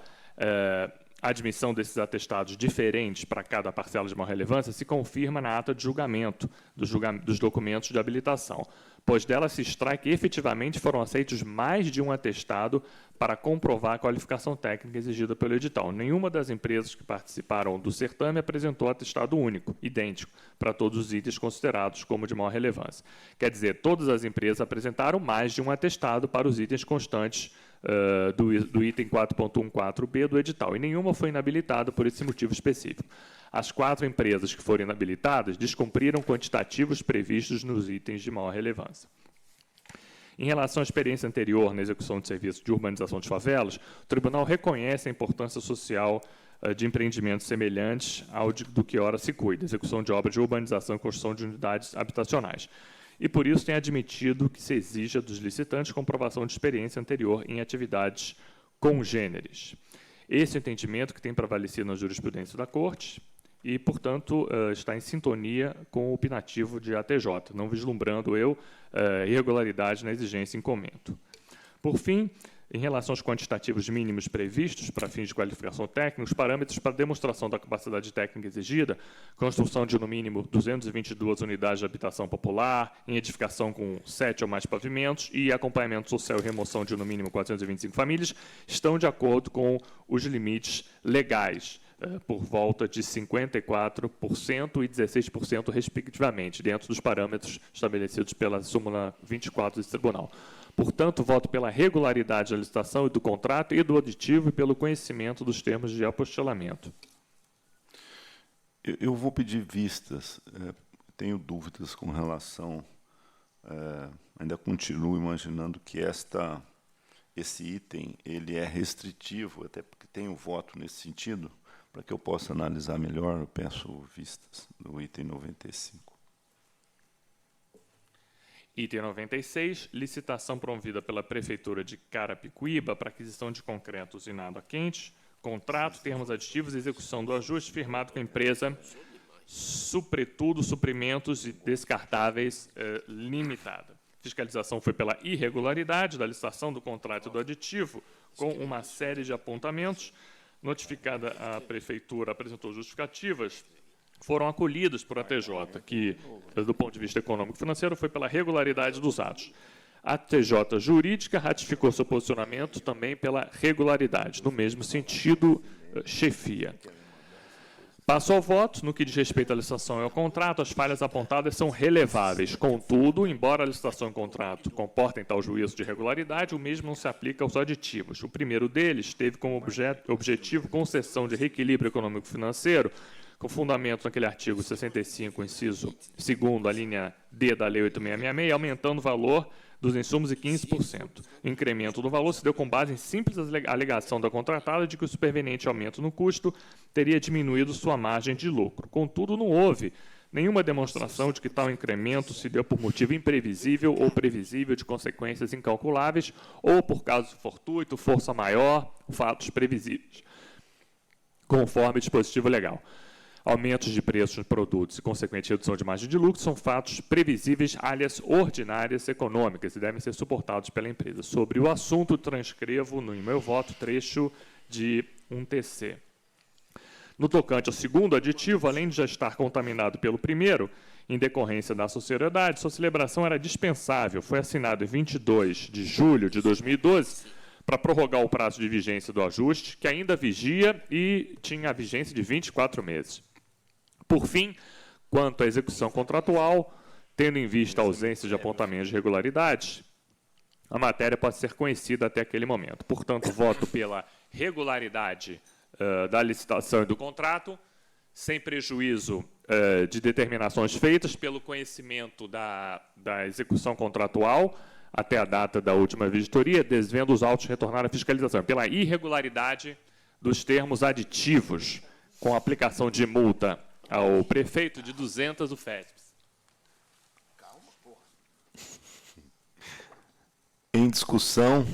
a admissão desses atestados diferentes para cada parcela de maior relevância se confirma na ata de julgamento dos documentos de habilitação, pois dela se extrai que efetivamente foram aceitos mais de um atestado para comprovar a qualificação técnica exigida pelo edital. Nenhuma das empresas que participaram do certame apresentou atestado único, idêntico, para todos os itens considerados como de maior relevância. Quer dizer, todas as empresas apresentaram mais de um atestado para os itens constantes do item 4.14b do edital, e nenhuma foi inabilitada por esse motivo específico. As 4 empresas que foram inabilitadas descumpriram quantitativos previstos nos itens de maior relevância. Em relação à experiência anterior na execução de serviços de urbanização de favelas, o Tribunal reconhece a importância social de empreendimentos semelhantes ao do que ora se cuida, execução de obras de urbanização e construção de unidades habitacionais. E, por isso, tem admitido que se exija dos licitantes comprovação de experiência anterior em atividades congêneres. Esse é o entendimento que tem prevalecido na jurisprudência da Corte e, portanto, está em sintonia com o opinativo de ATJ, não vislumbrando irregularidade na exigência em comento. Por fim, em relação aos quantitativos mínimos previstos para fins de qualificação técnica, os parâmetros para demonstração da capacidade técnica exigida, construção de, no mínimo, 222 unidades de habitação popular, em edificação com 7 ou mais pavimentos e acompanhamento social e remoção de, no mínimo, 425 famílias, estão de acordo com os limites legais, por volta de 54% e 16%, respectivamente, dentro dos parâmetros estabelecidos pela súmula 24 desse tribunal. Portanto, voto pela regularidade da licitação e do contrato e do aditivo e pelo conhecimento dos termos de apostilamento. Eu vou pedir vistas. Tenho dúvidas com relação... ainda continuo imaginando que esse item ele é restritivo, até porque tem o voto nesse sentido. Para que eu possa analisar melhor, eu peço vistas do item 95. Item 96, licitação promovida pela Prefeitura de Carapicuíba para aquisição de concreto usinado a quente, contrato, termos aditivos e execução do ajuste firmado com a empresa Supretudo Suprimentos e Descartáveis Limitada. Fiscalização foi pela irregularidade da licitação do contrato do aditivo, com uma série de apontamentos. Notificada a Prefeitura, apresentou justificativas, foram acolhidos por a TJ, que, do ponto de vista econômico e financeiro, foi pela regularidade dos atos. A TJ Jurídica ratificou seu posicionamento também pela regularidade, no mesmo sentido, chefia. Passo ao voto. No que diz respeito à licitação e ao contrato, as falhas apontadas são releváveis. Contudo, embora a licitação e o contrato comportem tal juízo de regularidade, o mesmo não se aplica aos aditivos. O primeiro deles teve como objetivo concessão de reequilíbrio econômico-financeiro, com fundamento naquele artigo 65, inciso 2º, a linha D da Lei 8666, aumentando o valor dos insumos em 15%. O incremento do valor se deu com base em simples alegação da contratada de que o superveniente aumento no custo teria diminuído sua margem de lucro. Contudo, não houve nenhuma demonstração de que tal incremento se deu por motivo imprevisível ou previsível de consequências incalculáveis ou por caso fortuito, força maior, fatos previsíveis, conforme dispositivo legal. Aumentos de preços de produtos e, consequente, redução de margem de lucro são fatos previsíveis, alias ordinárias econômicas, e devem ser suportados pela empresa. Sobre o assunto, transcrevo no meu voto trecho de 1TC. No tocante ao segundo aditivo, além de já estar contaminado pelo primeiro, em decorrência da sociedade, sua celebração era dispensável. Foi assinado em 22 de julho de 2012 para prorrogar o prazo de vigência do ajuste, que ainda vigia e tinha a vigência de 24 meses. Por fim, quanto à execução contratual, tendo em vista a ausência de apontamentos de irregularidades, a matéria pode ser conhecida até aquele momento. Portanto, voto pela regularidade da licitação e do contrato, sem prejuízo de determinações feitas pelo conhecimento da execução contratual até a data da última vistoria, desvendo os autos retornar à fiscalização, pela irregularidade dos termos aditivos, com aplicação de multa ao prefeito de 200 UFESPs. Em discussão,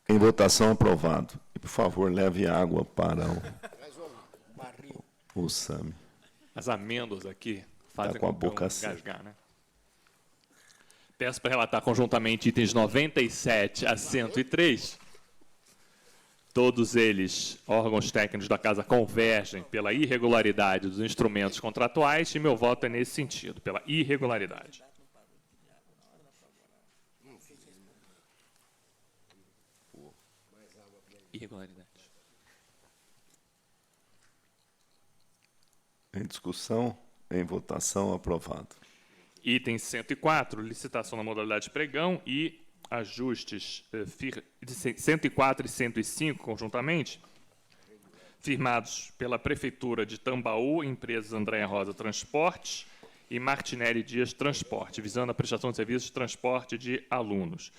em votação, aprovado. E, por favor, leve água para o Sami. As amêndoas aqui fazem com a boca engasgar, né? Peço para relatar conjuntamente itens 97 a 103. Todos eles, órgãos técnicos da Casa, convergem pela irregularidade dos instrumentos contratuais e meu voto é nesse sentido, pela irregularidade. Irregularidade. Em discussão, em votação, aprovado. Item 104, licitação na modalidade pregão e ajustes de 104 e 105, conjuntamente, firmados pela Prefeitura de Tambaú, empresas Andréa Rosa Transporte e Martinelli Dias Transporte, visando a prestação de serviços de transporte de alunos.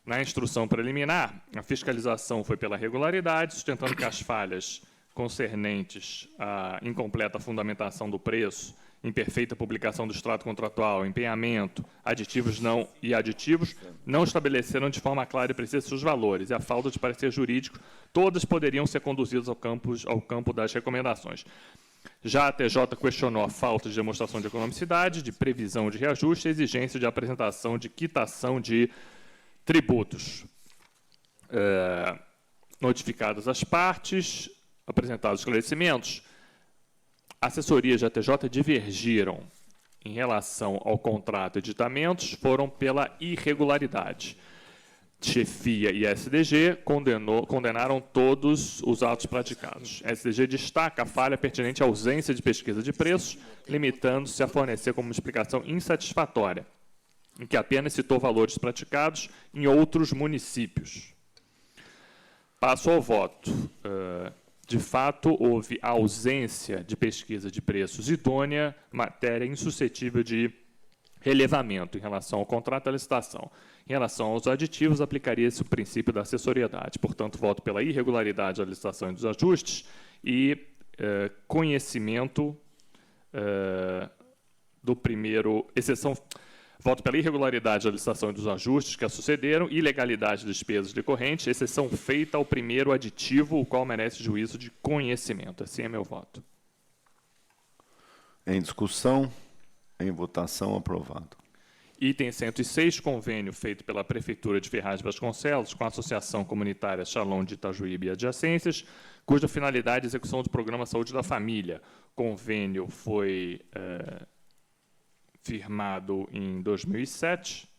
Na instrução preliminar, a fiscalização foi pela regularidade, sustentando que as falhas concernentes à incompleta fundamentação do preço, imperfeita publicação do extrato contratual, empenhamento, aditivos não estabeleceram de forma clara e precisa seus valores, e a falta de parecer jurídico, todas poderiam ser conduzidas ao campo das recomendações. Já a TJ questionou a falta de demonstração de economicidade, de previsão de reajuste e a exigência de apresentação de quitação de tributos. Notificadas as partes, apresentados esclarecimentos, assessorias da TJ divergiram em relação ao contrato e editamentos, foram pela irregularidade. Chefia e SDG condenaram todos os atos praticados. SDG destaca a falha pertinente à ausência de pesquisa de preços, limitando-se a fornecer como explicação insatisfatória, em que apenas citou valores praticados em outros municípios. Passo ao voto. De fato, houve ausência de pesquisa de preços idônea, matéria insuscetível de relevamento em relação ao contrato e à licitação. Em relação aos aditivos, aplicaria-se o princípio da assessoriedade. Portanto, voto pela irregularidade da licitação e dos ajustes e conhecimento do primeiro... Voto pela irregularidade da licitação e dos ajustes que a sucederam, ilegalidade das despesas decorrentes, exceção feita ao primeiro aditivo, o qual merece juízo de conhecimento. Assim é meu voto. Em discussão, em votação, aprovado. Item 106, convênio feito pela Prefeitura de Ferraz de Vasconcelos com a Associação Comunitária Shalom de Itajuípe e adjacências, cuja finalidade é a execução do Programa Saúde da Família. Convênio foi firmado em 2007.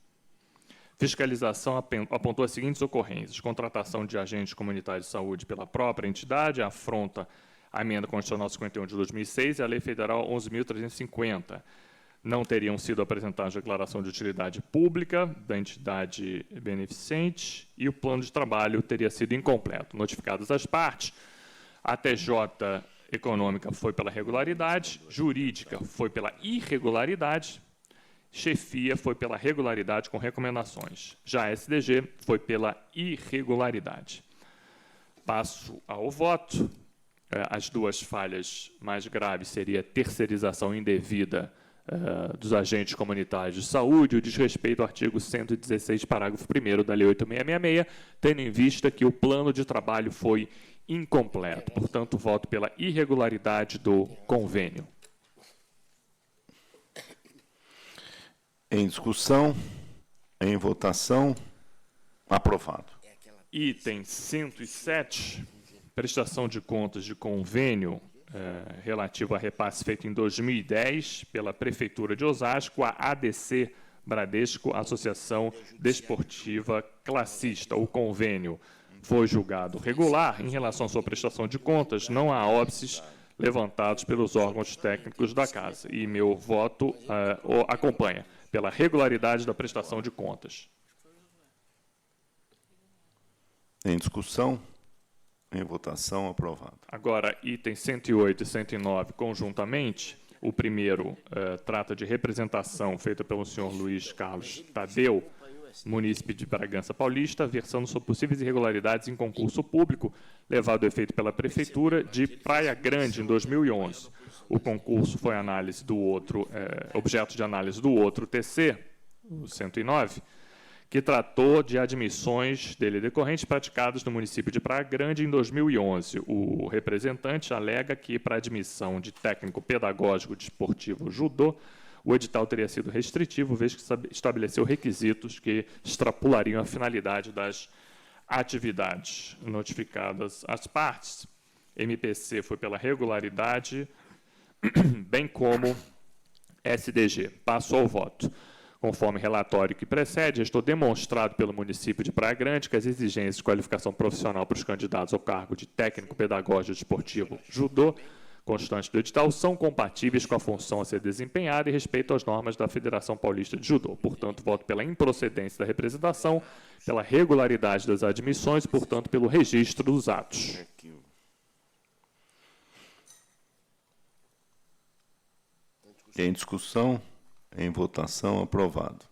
Fiscalização apontou as seguintes ocorrências: contratação de agentes comunitários de saúde pela própria entidade, afronta a Emenda Constitucional 51 de 2006 e a Lei Federal 11.350. Não teriam sido apresentadas declaração de utilidade pública da entidade beneficente e o plano de trabalho teria sido incompleto. Notificadas as partes, a TJ econômica foi pela regularidade, jurídica foi pela irregularidade, chefia foi pela regularidade com recomendações. Já a SDG foi pela irregularidade. Passo ao voto. As duas falhas mais graves seria a terceirização indevida dos agentes comunitários de saúde, o desrespeito ao artigo 116, parágrafo 1º da Lei 8.666, tendo em vista que o plano de trabalho foi incompleto. Portanto, voto pela irregularidade do convênio. Em discussão, em votação, aprovado. Item 107, prestação de contas de convênio relativo a repasse feito em 2010 pela Prefeitura de Osasco, a ADC Bradesco, Associação Desportiva Classista. O convênio foi julgado regular. Em relação à sua prestação de contas, não há óbices levantados pelos órgãos técnicos da Casa. E meu voto o acompanha pela regularidade da prestação de contas. Em discussão, em votação, aprovado. Agora, itens 108 e 109, conjuntamente. O primeiro trata de representação feita pelo senhor Luiz Carlos Tadeu, munícipe de Bragança Paulista, versando sobre possíveis irregularidades em concurso público, levado a efeito pela Prefeitura de Praia Grande, em 2011. O concurso foi análise do outro, objeto de análise do outro TC, o 109, que tratou de admissões dele decorrentes praticadas no município de Praia Grande em 2011. O representante alega que, para admissão de técnico pedagógico desportivo judô, o edital teria sido restritivo, vez que estabeleceu requisitos que extrapolariam a finalidade das atividades. Notificadas as partes, MPC foi pela regularidade, bem como SDG. Passo ao voto. Conforme relatório que precede, estou demonstrado pelo município de Praia Grande que as exigências de qualificação profissional para os candidatos ao cargo de técnico pedagógico desportivo judô, constantes do edital, são compatíveis com a função a ser desempenhada e respeitam às normas da Federação Paulista de Judô. Portanto, voto pela improcedência da representação, pela regularidade das admissões e, portanto, pelo registro dos atos. Em discussão, em votação, aprovado.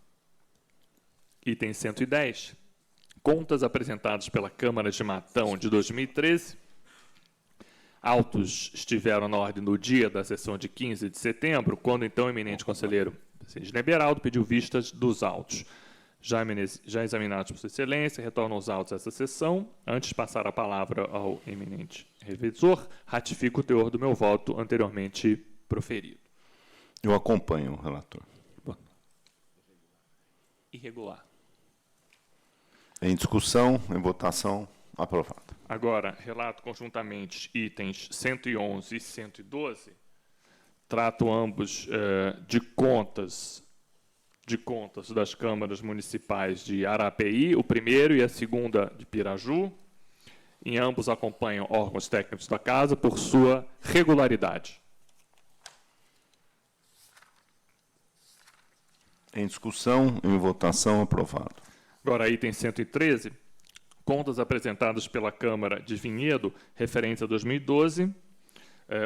Item 110. Contas apresentadas pela Câmara de Matão de 2013. Autos estiveram na ordem do dia da sessão de 15 de setembro, quando então o eminente conselheiro Sidney Beraldo pediu vistas dos autos. Já examinados por Sua Excelência, retornam os autos a essa sessão. Antes de passar a palavra ao eminente revisor, ratifico o teor do meu voto anteriormente proferido. Eu acompanho o relator. Irregular. Em discussão, em votação, aprovado. Agora, relato conjuntamente itens 111 e 112, trato ambos de contas das câmaras municipais de Arapeí, o primeiro e a segunda de Piraju. Em ambos acompanham órgãos técnicos da Casa por sua regularidade. Em discussão, em votação, aprovado. Agora, item 113, contas apresentadas pela Câmara de Vinhedo, referentes a 2012.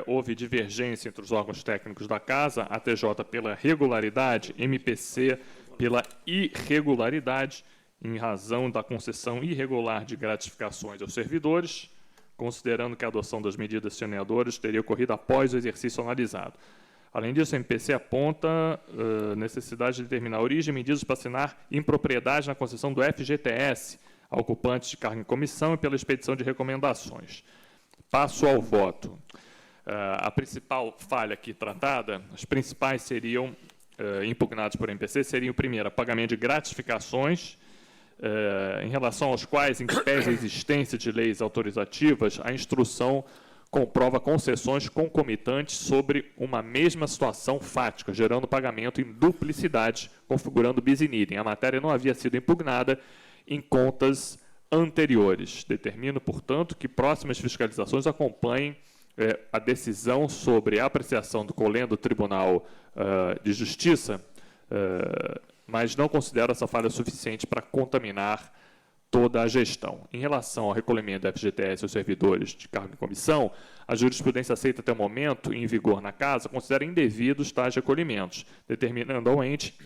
Houve divergência entre os órgãos técnicos da Casa, a TJ pela regularidade, MPC pela irregularidade, em razão da concessão irregular de gratificações aos servidores, considerando que a adoção das medidas saneadoras teria ocorrido após o exercício analisado. Além disso, a MPC aponta necessidade de determinar a origem e medidas para assinar impropriedade na concessão do FGTS a ocupantes de cargo em comissão e pela expedição de recomendações. Passo ao voto. A principal falha aqui tratada, as principais seriam impugnados por MPC, seriam, primeiro, pagamento de gratificações, em relação aos quais, em que pese a existência de leis autorizativas, a instrução comprova concessões concomitantes sobre uma mesma situação fática, gerando pagamento em duplicidade, configurando bis in idem. A matéria não havia sido impugnada em contas anteriores. Determino, portanto, que próximas fiscalizações acompanhem a decisão sobre a apreciação do COLEN do Tribunal de Justiça, mas não considero essa falha suficiente para contaminar toda a gestão. Em relação ao recolhimento da FGTS aos servidores de cargo em comissão, a jurisprudência aceita até o momento, em vigor na Casa, considera indevidos tais recolhimentos, determinando ao ente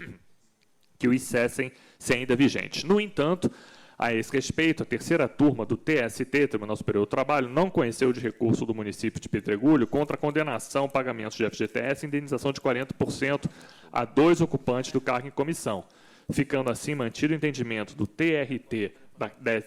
que os cessem se ainda vigentes. No entanto, a esse respeito, a terceira turma do TST, Tribunal Superior do Trabalho, não conheceu de recurso do município de Pedregulho contra a condenação ao pagamento de FGTS e indenização de 40% a 2 ocupantes do cargo em comissão, ficando assim mantido o entendimento do TRT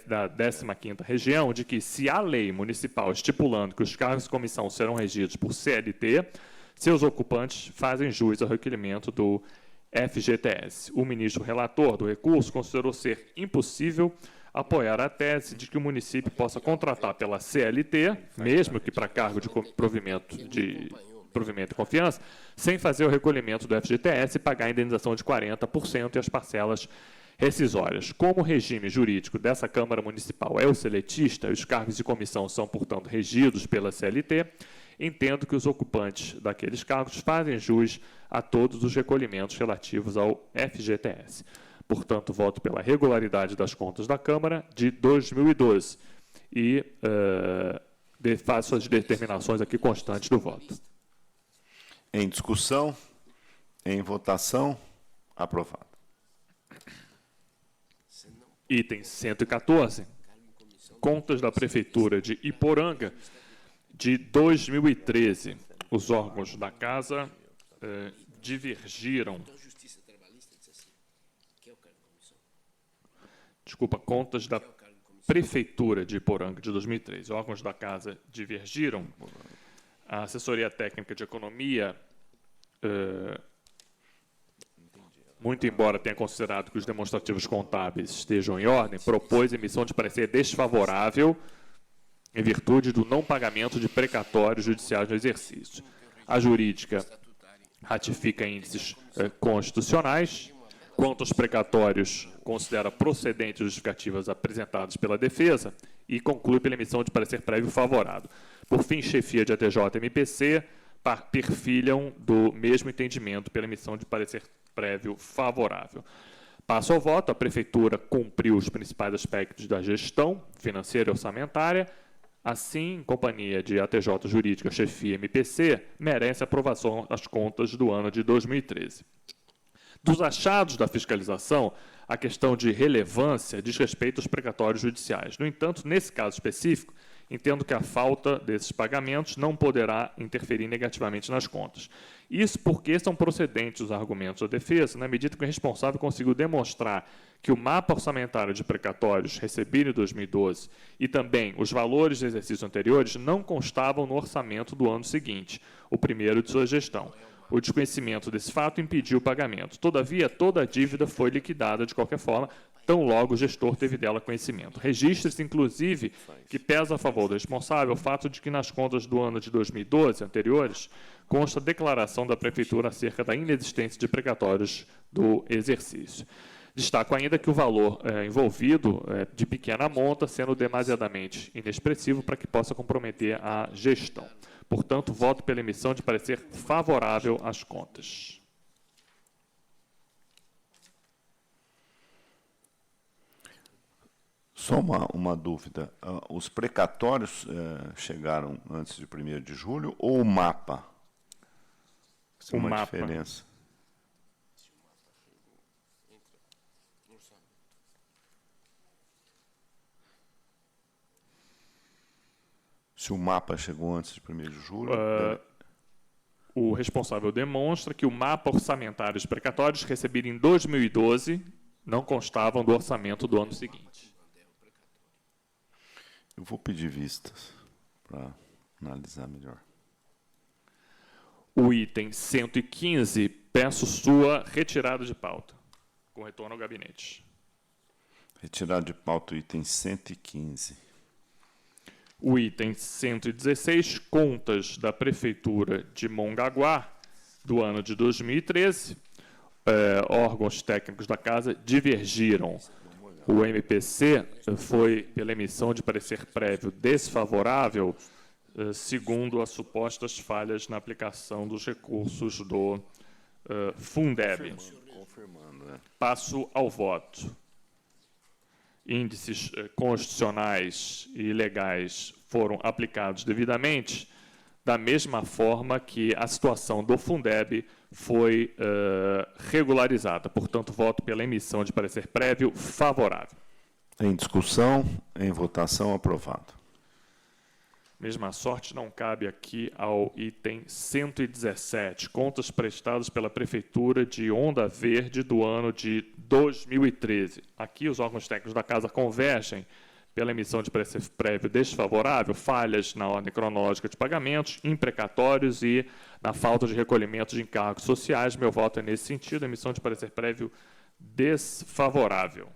da 15ª região de que, se há lei municipal estipulando que os cargos de comissão serão regidos por CLT, seus ocupantes fazem jus ao requerimento do FGTS. O ministro relator do recurso considerou ser impossível apoiar a tese de que o município possa contratar pela CLT, mesmo que para cargo de provimento de confiança, sem fazer o recolhimento do FGTS e pagar a indenização de 40% e as parcelas rescisórias. Como o regime jurídico dessa Câmara Municipal é o seletista, os cargos de comissão são, portanto, regidos pela CLT, entendo que os ocupantes daqueles cargos fazem jus a todos os recolhimentos relativos ao FGTS. Portanto, voto pela regularidade das contas da Câmara de 2012 e faço as determinações aqui constantes do voto. Em discussão, em votação, aprovado. Item 114, contas da Prefeitura de Iporanga, de 2013. Os órgãos da Casa divergiram. Desculpa, contas da Prefeitura de Iporanga, de 2013. Órgãos da Casa divergiram. A Assessoria Técnica de Economia, muito embora tenha considerado que os demonstrativos contábeis estejam em ordem, propôs emissão de parecer desfavorável em virtude do não pagamento de precatórios judiciais no exercício. A jurídica ratifica índices constitucionais. Quanto aos precatórios, considera procedentes justificativas apresentadas pela defesa e conclui pela emissão de parecer prévio favorável. Por fim, chefia de ATJ e MPC perfilham do mesmo entendimento pela emissão de parecer prévio favorável. Passo ao voto. A Prefeitura cumpriu os principais aspectos da gestão financeira e orçamentária. Assim, em companhia de ATJ Jurídica, chefia e MPC, merece aprovação as contas do ano de 2013. Dos achados da fiscalização, a questão de relevância diz respeito aos precatórios judiciais. No entanto, nesse caso específico, entendo que a falta desses pagamentos não poderá interferir negativamente nas contas. Isso porque são procedentes os argumentos da defesa, na medida que o responsável conseguiu demonstrar que o mapa orçamentário de precatórios recebido em 2012 e também os valores de exercícios anteriores não constavam no orçamento do ano seguinte, o primeiro de sua gestão. O desconhecimento desse fato impediu o pagamento. Todavia, toda a dívida foi liquidada de qualquer forma, tão logo o gestor teve dela conhecimento. Registra-se, inclusive, que pesa a favor do responsável o fato de que nas contas do ano de 2012, anteriores, consta a declaração da Prefeitura acerca da inexistência de precatórios do exercício. Destaco ainda que o valor envolvido é de pequena monta, sendo demasiadamente inexpressivo para que possa comprometer a gestão. Portanto, voto pela emissão de parecer favorável às contas. Só uma dúvida. Os precatórios chegaram antes de 1º de julho ou o mapa? Tem uma diferença. Se o mapa chegou antes de 1º de julho... O responsável demonstra que o mapa orçamentário dos precatórios recebido em 2012 não constavam do orçamento do ano seguinte. Eu vou pedir vistas para analisar melhor. O item 115, peço sua retirada de pauta, com retorno ao gabinete. Retirado de pauta o item 115. O item 116, contas da Prefeitura de Mongaguá, do ano de 2013. Órgãos técnicos da Casa divergiram. O MPC foi pela emissão de parecer prévio desfavorável, segundo as supostas falhas na aplicação dos recursos do Fundeb. Passo ao voto. Índices constitucionais e legais foram aplicados devidamente, da mesma forma que a situação do Fundeb foi regularizada. Portanto, voto pela emissão de parecer prévio favorável. Em discussão, em votação, aprovado. Mesma sorte não cabe aqui ao item 117, contas prestadas pela Prefeitura de Onda Verde do ano de 2013. Aqui os órgãos técnicos da Casa convergem pela emissão de parecer prévio desfavorável, falhas na ordem cronológica de pagamentos, imprecatórios e na falta de recolhimento de encargos sociais. Meu voto é nesse sentido, emissão de parecer prévio desfavorável.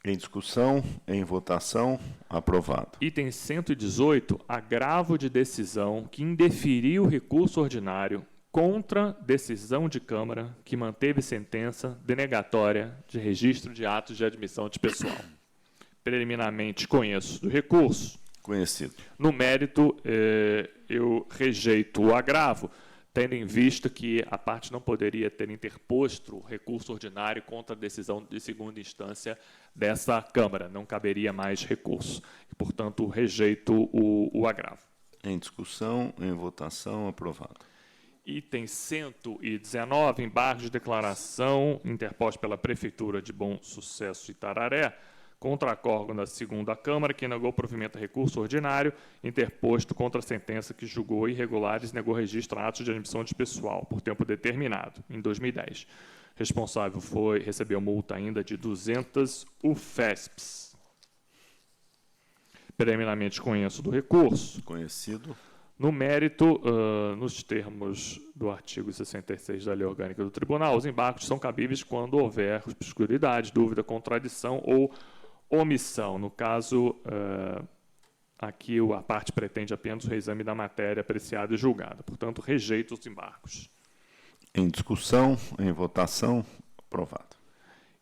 Em discussão, em votação, aprovado. Item 118, agravo de decisão que indeferiu recurso ordinário contra decisão de Câmara que manteve sentença denegatória de registro de atos de admissão de pessoal. Preliminarmente conheço do recurso. Conhecido. No mérito, eu rejeito o agravo, tendo em vista que a parte não poderia ter interposto recurso ordinário contra a decisão de segunda instância dessa Câmara. Não caberia mais recurso. E, portanto, rejeito o agravo. Em discussão, em votação, aprovado. Item 119, embargo de declaração interposto pela Prefeitura de Bom Sucesso Itararé, contra a órgão da segunda Câmara, que negou provimento a recurso ordinário interposto contra a sentença que julgou irregulares e negou registro a atos de admissão de pessoal por tempo determinado, em 2010. Responsável recebeu multa ainda de 200 UFESPs. Preliminarmente conheço do recurso. Conhecido. No mérito, nos termos do artigo 66 da Lei Orgânica do Tribunal, os embargos são cabíveis quando houver obscuridade, dúvida, contradição ou omissão. No caso, aqui a parte pretende apenas o reexame da matéria apreciada e julgada. Portanto, rejeito os embargos. Em discussão, em votação, aprovado.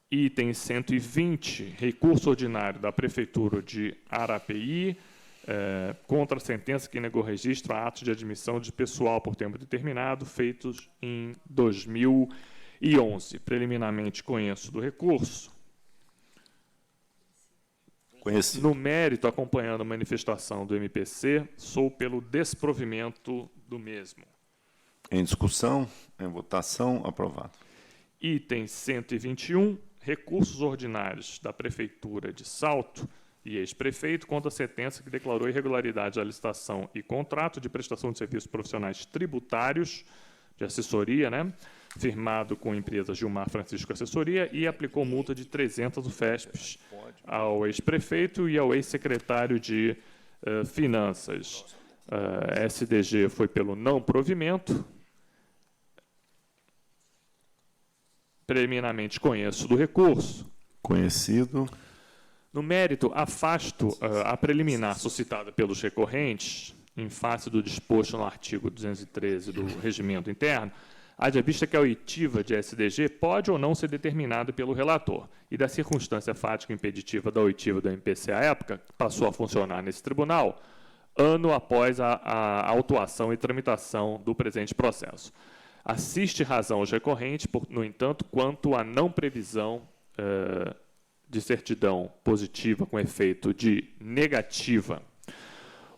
Item 120, recurso ordinário da Prefeitura de Arapeí, contra a sentença que negou registro a atos de admissão de pessoal por tempo determinado, feitos em 2011. Preliminarmente conheço do recurso. Conhecido. No mérito, acompanhando a manifestação do MPC, sou pelo desprovimento do mesmo. Em discussão, em votação, aprovado. Item 121, recursos ordinários da Prefeitura de Salto e ex-prefeito contra a sentença que declarou irregularidade da licitação e contrato de prestação de serviços profissionais tributários de assessoria, firmado com a empresa Gilmar Francisco Assessoria, e aplicou multa de 300 UFESPs ao ex-prefeito e ao ex-secretário de Finanças. SDG foi pelo não provimento. Preliminarmente conheço do recurso. Conhecido. No mérito, afasto a preliminar suscitada pelos recorrentes, em face do disposto no artigo 213 do Regimento Interno, haja vista que a oitiva de SDG pode ou não ser determinada pelo relator, e da circunstância fática impeditiva da oitiva do MPC à época, que passou a funcionar nesse tribunal, ano após a autuação e tramitação do presente processo. Assiste razão aos recorrentes, no entanto, quanto à não previsão de certidão positiva com efeito de negativa.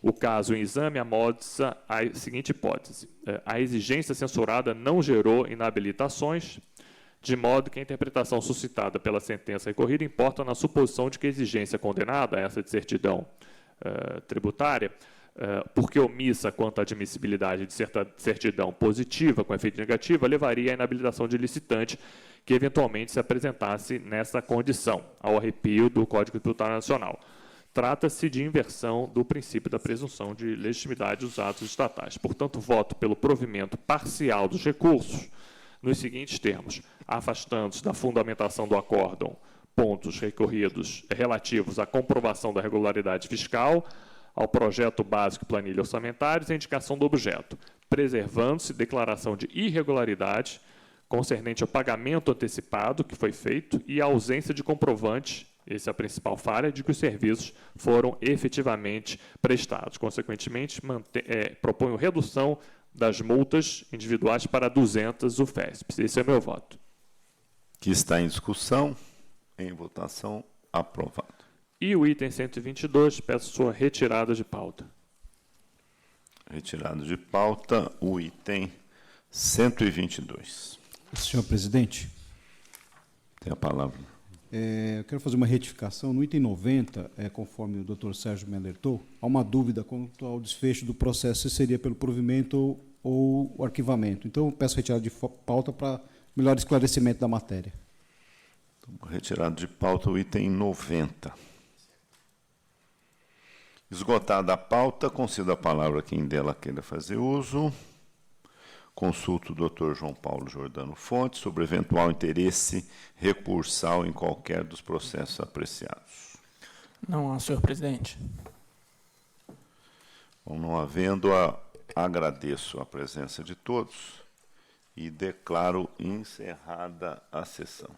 O caso em exame amostra a seguinte hipótese. A exigência censurada não gerou inabilitações, de modo que a interpretação suscitada pela sentença recorrida importa na suposição de que a exigência condenada, essa de certidão tributária, porque omissa quanto à admissibilidade de certidão positiva com efeito negativo, levaria à inabilitação de licitante que eventualmente se apresentasse nessa condição, ao arrepio do Código Tributário Nacional. trata-se de inversão do princípio da presunção de legitimidade dos atos estatais. Portanto, voto pelo provimento parcial dos recursos nos seguintes termos: afastando-se da fundamentação do acórdão pontos recorridos relativos à comprovação da regularidade fiscal, ao projeto básico e planilha orçamentários e à indicação do objeto, preservando-se declaração de irregularidade concernente ao pagamento antecipado que foi feito e a ausência de comprovante, essa é a principal falha, de que os serviços foram efetivamente prestados. Consequentemente, proponho redução das multas individuais para 200 UFESPs. Esse é o meu voto. Que está em discussão, em votação, aprovado. E o item 122, peço sua retirada de pauta. Retirado de pauta o item 122. Senhor presidente, Tem a palavra. eu quero fazer uma retificação. No item 90, conforme o doutor Sérgio me alertou, há uma dúvida quanto ao desfecho do processo, se seria pelo provimento ou o arquivamento. Então, eu peço retirada de pauta para melhor esclarecimento da matéria. Retirado de pauta o item 90. Esgotada a pauta, concedo a palavra a quem dela queira fazer uso. Consulto o doutor João Paulo Jordano Fontes sobre eventual interesse recursal em qualquer dos processos apreciados. Não há, senhor presidente. Bom, não havendo, agradeço a presença de todos e declaro encerrada a sessão.